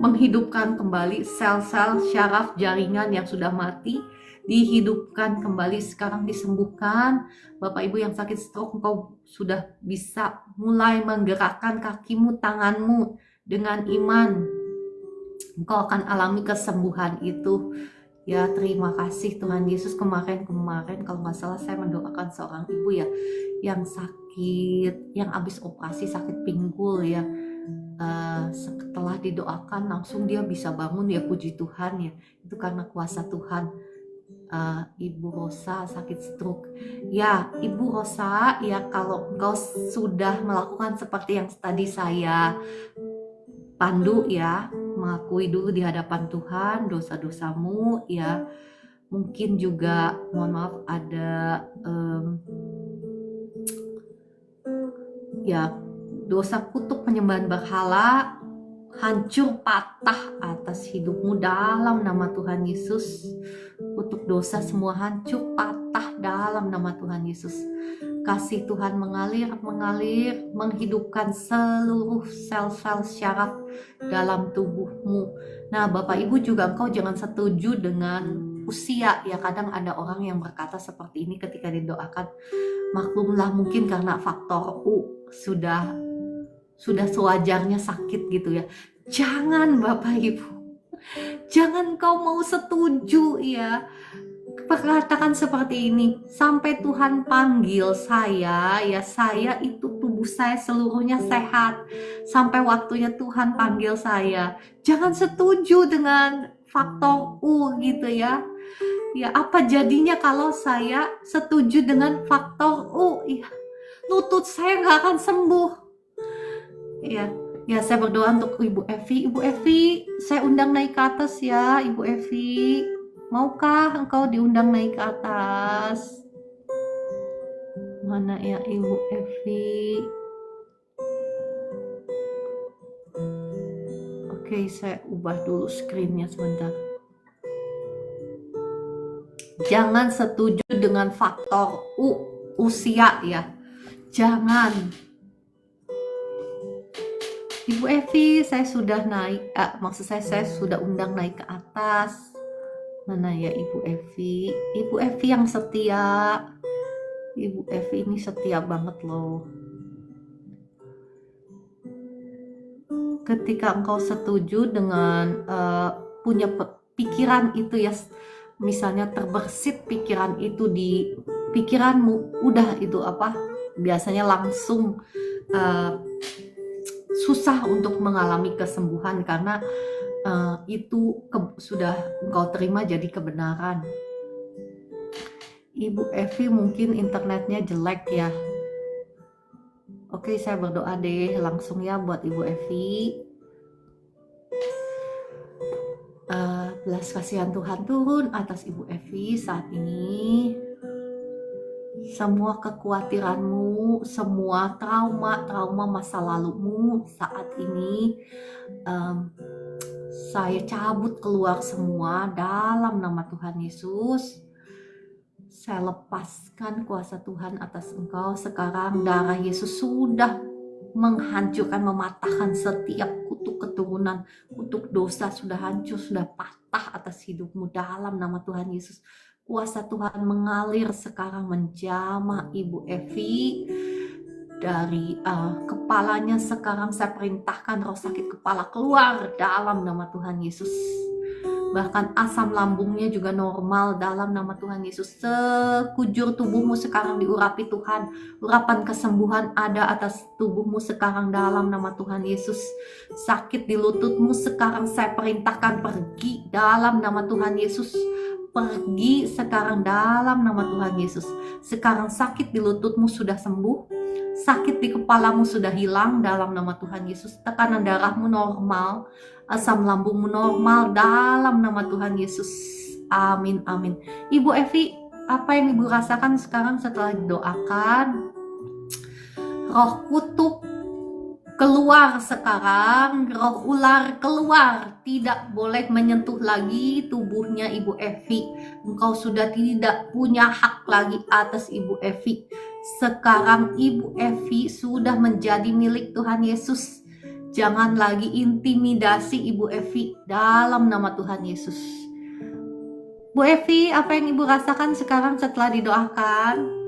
menghidupkan kembali sel-sel syaraf jaringan yang sudah mati, dihidupkan kembali sekarang, disembuhkan. Bapak Ibu yang sakit stroke, engkau sudah bisa mulai menggerakkan kakimu, tanganmu dengan iman. Engkau akan alami kesembuhan itu. Ya, terima kasih Tuhan Yesus. Kemarin kalau nggak salah saya mendoakan seorang ibu ya yang sakit, yang habis operasi sakit pinggul ya. Setelah didoakan langsung dia bisa bangun ya, puji Tuhan ya, itu karena kuasa Tuhan. Ibu Rosa sakit stroke ya, Ibu Rosa ya, kalau engkau sudah melakukan seperti yang tadi saya pandu ya, mengakui dulu di hadapan Tuhan dosa-dosamu ya, mungkin juga mohon maaf ada ya dosa kutuk penyembahan berhala, hancur patah atas hidupmu dalam nama Tuhan Yesus. Kutuk dosa semua hancur patah dalam nama Tuhan Yesus. Kasih Tuhan mengalir, menghidupkan seluruh sel-sel syaraf dalam tubuhmu. Nah, Bapak Ibu juga engkau jangan setuju dengan usia ya. Kadang ada orang yang berkata seperti ini ketika didoakan, maklumlah mungkin karena faktor sudah sewajarnya sakit gitu ya. Jangan Bapak Ibu, jangan kau mau setuju ya, perkatakan seperti ini, sampai Tuhan panggil saya ya, saya itu tubuh saya seluruhnya sehat, sampai waktunya Tuhan panggil saya. Jangan setuju dengan faktor gitu ya. Ya, apa jadinya kalau saya setuju dengan faktor ya, lutut saya nggak akan sembuh ya. Ya, saya berdoa untuk Ibu Evi. Ibu Evi, saya undang naik ke atas ya, Ibu Evi. Maukah engkau diundang naik ke atas? Mana ya Ibu Evi? Oke, saya ubah dulu screen-nya sebentar. Jangan setuju dengan faktor usia ya. Jangan. Ibu Evi, saya sudah naik, maksud saya sudah undang naik ke atas. Mana ya Ibu Evi? Ibu Evi yang setia. Ibu Evi ini setia banget loh. Ketika engkau setuju dengan punya pikiran itu ya, misalnya terbersit pikiran itu di pikiranmu, udah itu apa? Biasanya langsung susah untuk mengalami kesembuhan karena itu sudah engkau terima jadi kebenaran. Ibu Evi mungkin internetnya jelek ya. Oke, saya berdoa deh langsung ya buat Ibu Evi. Belas kasihan Tuhan turun atas Ibu Evi saat ini. Semua kekhawatiranmu, semua trauma masa lalumu saat ini saya cabut keluar semua dalam nama Tuhan Yesus. Saya lepaskan kuasa Tuhan atas engkau sekarang. Darah Yesus sudah menghancurkan, mematahkan setiap kutuk keturunan, kutuk dosa sudah hancur, sudah patah atas hidupmu dalam nama Tuhan Yesus. Kuasa Tuhan mengalir sekarang menjamah Ibu Evi dari kepalanya. Sekarang saya perintahkan roh sakit kepala keluar dalam nama Tuhan Yesus. Bahkan asam lambungnya juga normal dalam nama Tuhan Yesus. Sekujur tubuhmu sekarang diurapi Tuhan. Urapan kesembuhan ada atas tubuhmu sekarang dalam nama Tuhan Yesus. Sakit di lututmu sekarang saya perintahkan pergi dalam nama Tuhan Yesus. pergi sekarang dalam nama Tuhan Yesus. Sekarang sakit di lututmu sudah sembuh, sakit di kepalamu sudah hilang dalam nama Tuhan Yesus. Tekanan darahmu normal, asam lambungmu normal dalam nama Tuhan Yesus. Amin, amin. Ibu Evi, apa yang Ibu rasakan sekarang setelah didoakan? Roh kutuk keluar sekarang, roh ular keluar, tidak boleh menyentuh lagi tubuhnya Ibu Evi. Engkau sudah tidak punya hak lagi atas Ibu Evi. Sekarang Ibu Evi sudah menjadi milik Tuhan Yesus. Jangan lagi intimidasi Ibu Evi dalam nama Tuhan Yesus. Bu Evi, apa yang Ibu rasakan sekarang setelah didoakan?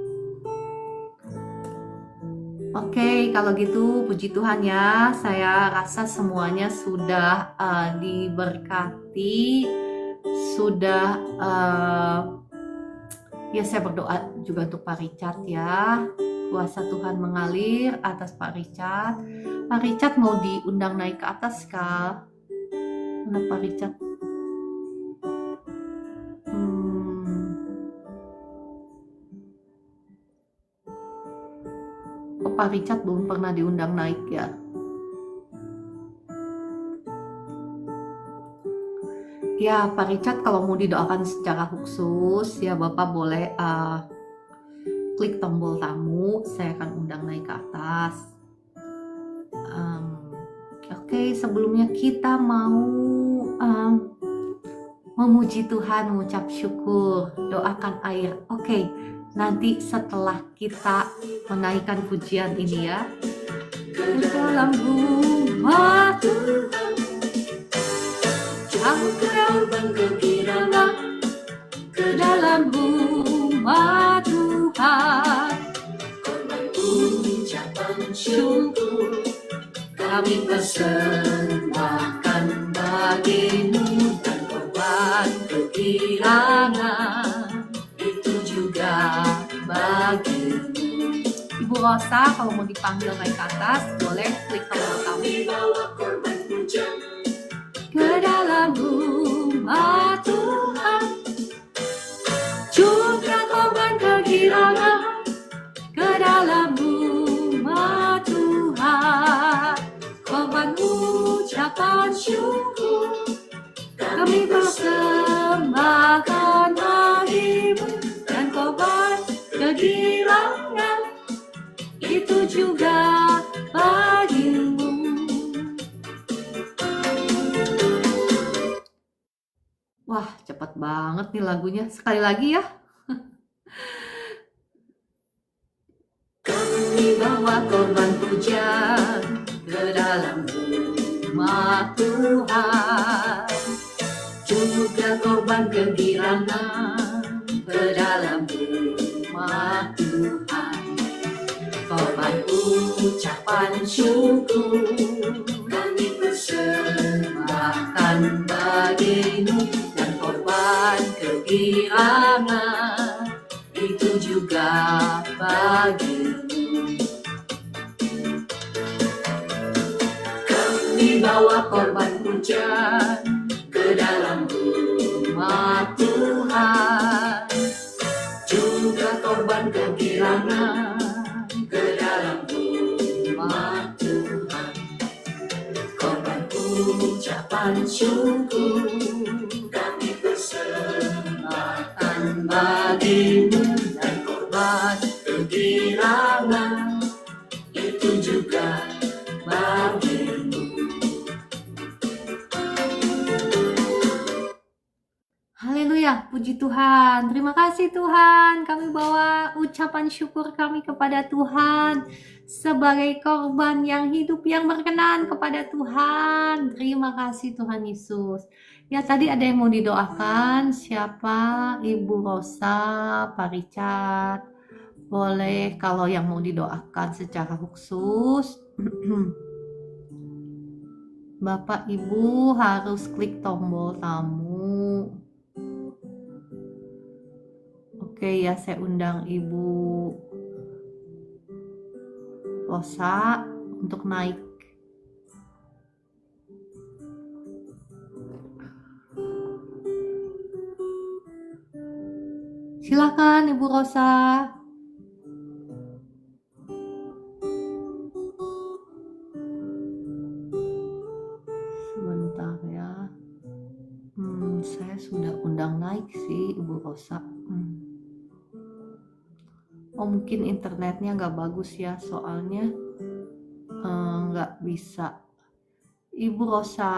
Oke, kalau gitu puji Tuhan ya. Saya rasa semuanya sudah diberkati, sudah ya saya berdoa juga untuk Pak Richard ya. Kuasa Tuhan mengalir atas Pak Richard. Pak Richard mau diundang naik ke atas kah? Mana Pak Richard? Pak Richard belum pernah diundang naik ya. Ya Pak Richard kalau mau didoakan secara khusus ya Bapak boleh klik tombol tamu, saya akan undang naik ke atas. Oke, sebelumnya kita mau memuji Tuhan, mengucap syukur, doakan air. Oke, nanti setelah kita menaikkan pujian ini ya. Ke dalam rumah Tuhan, aku korban kegirangan. Ke dalam rumah Tuhan, korban ucapan syukur, kami persembahkan bagimu, dan korban kegirangan itu juga bagimu. Ibu Rosa kalau mau dipanggil naik ke atas boleh klik tombol tamu. Bawa korban pujian ke dalam rumah Tuhan, juga korban kegirangan ke dalam rumah Tuhan, korban ucapan syukur, kami persembahkan bagimu, dan korban kegirangan itu juga bagimu. Wah, cepat banget nih lagunya. Sekali lagi ya. Kami bawa korban pujian ke dalam rumah Tuhan, juga korban kegirangan ke dalam rumah Tuhan, korban ucapan syukur, kami persembahkan bagimu, dan korban kegirangan itu juga bagimu. Kami bawa korban pujian ke dalam rumah Tuhan, juga korban kegirangan ke dalam rumah Tuhan, korban ucapan syukur, kami persembahkan bagimu, dan korban kegirangan itu juga bagimu. Haleluya, puji Tuhan. Terima kasih Tuhan. Kami bawa ucapan syukur kami kepada Tuhan sebagai korban yang hidup yang berkenan kepada Tuhan. Terima kasih Tuhan Yesus. Ya tadi ada yang mau didoakan. Siapa? Ibu Rosa, Pak Richard. Boleh kalau yang mau didoakan secara khusus. Bapak Ibu harus klik tombol tamu. Oke ya, saya undang Ibu Rosa untuk naik. Silakan Ibu Rosa. Sebentar ya. Saya sudah undang naik sih Ibu Rosa. Oh mungkin internetnya nggak bagus ya, soalnya nggak bisa. Ibu Rosa,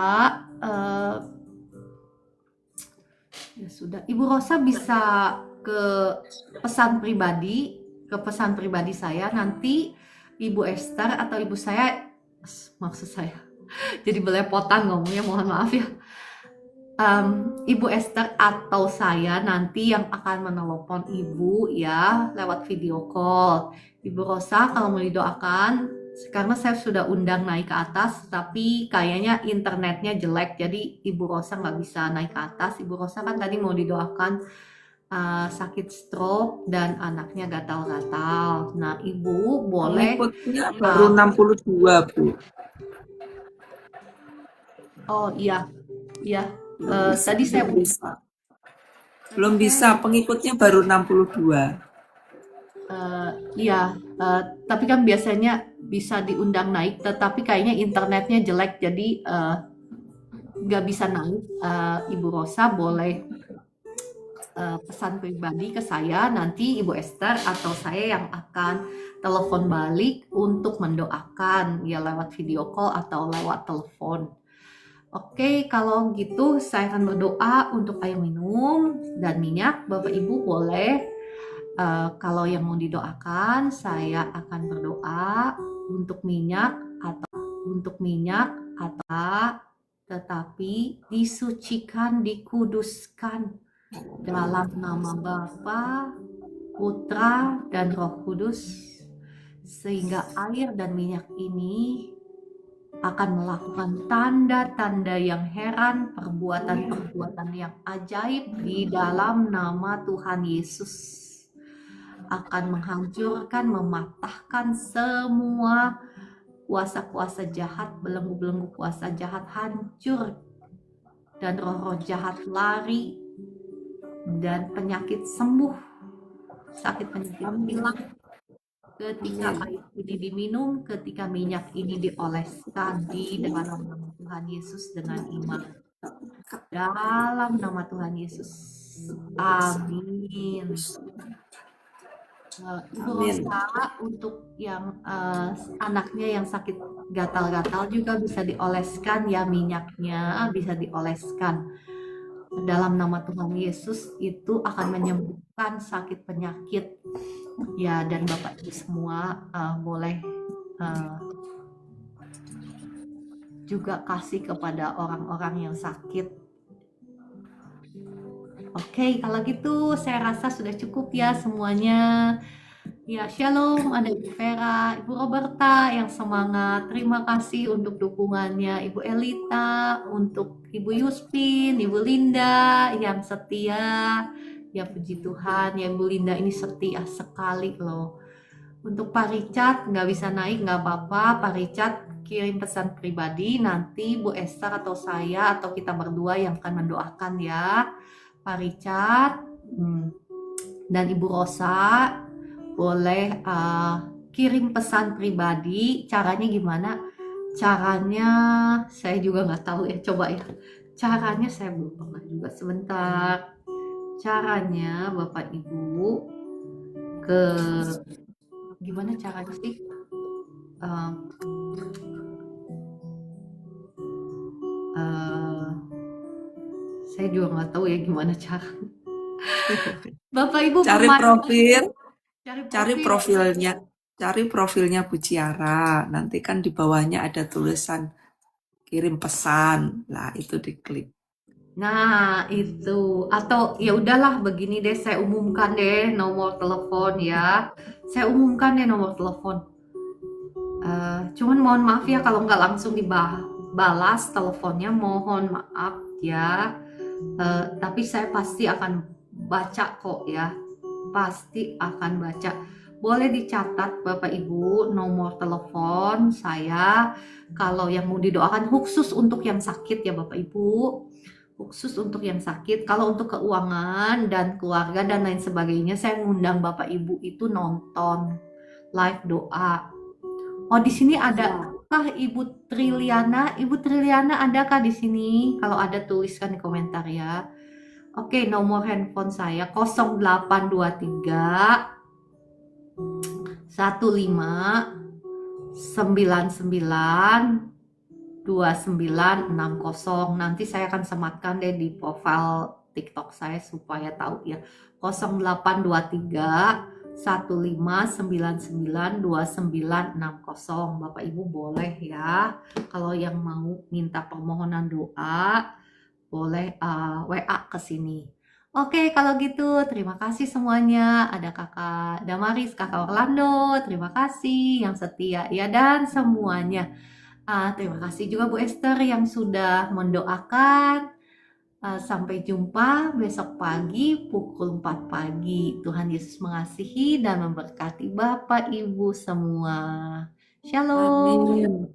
ya sudah. Ibu Rosa bisa ke pesan pribadi saya. Nanti Ibu Esther atau Ibu saya, maksud saya, jadi belepotan ngomongnya, mohon maaf ya. Ibu Esther atau saya nanti yang akan menelepon Ibu ya lewat video call. Ibu Rosa kalau mau didoakan, karena saya sudah undang naik ke atas, tapi kayaknya internetnya jelek, jadi Ibu Rosa nggak bisa naik ke atas. Ibu Rosa kan tadi mau didoakan sakit stroke dan anaknya gatal-gatal. Nah, Ibu boleh. Pengikutnya baru 62, Bu. Oh iya, iya. Tadi saya belum bisa, pengikutnya baru 62. Iya, tapi kan biasanya bisa diundang naik, tetapi kayaknya internetnya jelek, jadi nggak bisa naik. Ibu Rosa boleh pesan pribadi ke saya, nanti Ibu Esther atau saya yang akan telepon balik untuk mendoakan ya lewat video call atau lewat telepon. Oke, kalau gitu saya akan berdoa untuk air minum dan minyak. Bapak Ibu boleh, kalau yang mau didoakan, saya akan berdoa untuk minyak atau tetapi disucikan, dikuduskan dalam nama Bapa, Putra, dan Roh Kudus, sehingga air dan minyak ini akan melakukan tanda-tanda yang heran, perbuatan-perbuatan yang ajaib di dalam nama Tuhan Yesus. Akan menghancurkan, mematahkan semua kuasa-kuasa jahat, belenggu-belenggu kuasa jahat hancur, dan roh-roh jahat lari, dan penyakit sembuh, sakit penyakit hilang ketika air ini diminum, ketika minyak ini dioleskan di dalam nama Tuhan Yesus dengan iman. Dalam nama Tuhan Yesus. Amin. Ibu Rosa, untuk yang anaknya yang sakit gatal-gatal juga bisa dioleskan ya, minyaknya bisa dioleskan. Dalam nama Tuhan Yesus itu akan menyembuhkan sakit penyakit ya, dan Bapak Ibu semua boleh juga kasih kepada orang-orang yang sakit. Oke, kalau gitu saya rasa sudah cukup ya semuanya. Ya, shalom, ada Ibu Vera, Ibu Roberta yang semangat. Terima kasih untuk dukungannya, Ibu Elita, untuk Ibu Yuspin, Ibu Linda yang setia. Ya puji Tuhan, ya Ibu Linda ini setia sekali loh. Untuk Pak Richard nggak bisa naik, nggak apa-apa. Pak Richard kirim pesan pribadi, nanti Bu Esther atau saya atau kita berdua yang akan mendoakan ya. Pak Richard dan Ibu Rosa boleh kirim pesan pribadi. Caranya gimana? Caranya saya juga nggak tahu ya, coba ya. Caranya saya belum pernah juga. Sebentar. Caranya Bapak Ibu gimana caranya sih? Saya juga nggak tahu ya gimana cara. Bapak Ibu cari profilnya Bu Ciara. Nanti kan di bawahnya ada tulisan kirim pesan. Nah, itu diklik. Nah, itu. Atau ya udahlah begini deh, saya umumkan deh nomor telepon ya. Saya umumkan deh nomor telepon. Cuman mohon maaf ya kalau nggak langsung dibalas teleponnya, mohon maaf ya. Tapi saya pasti akan baca kok ya. Pasti akan baca. Boleh dicatat Bapak Ibu nomor telepon saya kalau yang mau didoakan, khusus untuk yang sakit ya Bapak Ibu. khusus untuk yang sakit. Kalau untuk keuangan dan keluarga dan lain sebagainya, saya ngundang Bapak Ibu itu nonton live doa. Oh, di sini ada kah Ibu Triliana? Ibu Triliana adakah di sini? Kalau ada tuliskan di komentar ya. Oke, nomor handphone saya 0823 15 99 2960. Nanti saya akan sematkan deh di profil TikTok saya supaya tahu ya. 0823 15 99 2960. Bapak Ibu boleh ya. Kalau yang mau minta permohonan doa, boleh WA ke sini. Oke, kalau gitu terima kasih semuanya. Ada Kakak Damaris, Kakak Orlando, terima kasih yang setia ya, dan semuanya. Terima kasih juga Bu Esther yang sudah mendoakan. Sampai jumpa besok pagi pukul 4 pagi. Tuhan Yesus mengasihi dan memberkati Bapak Ibu semua. Shalom. Amin.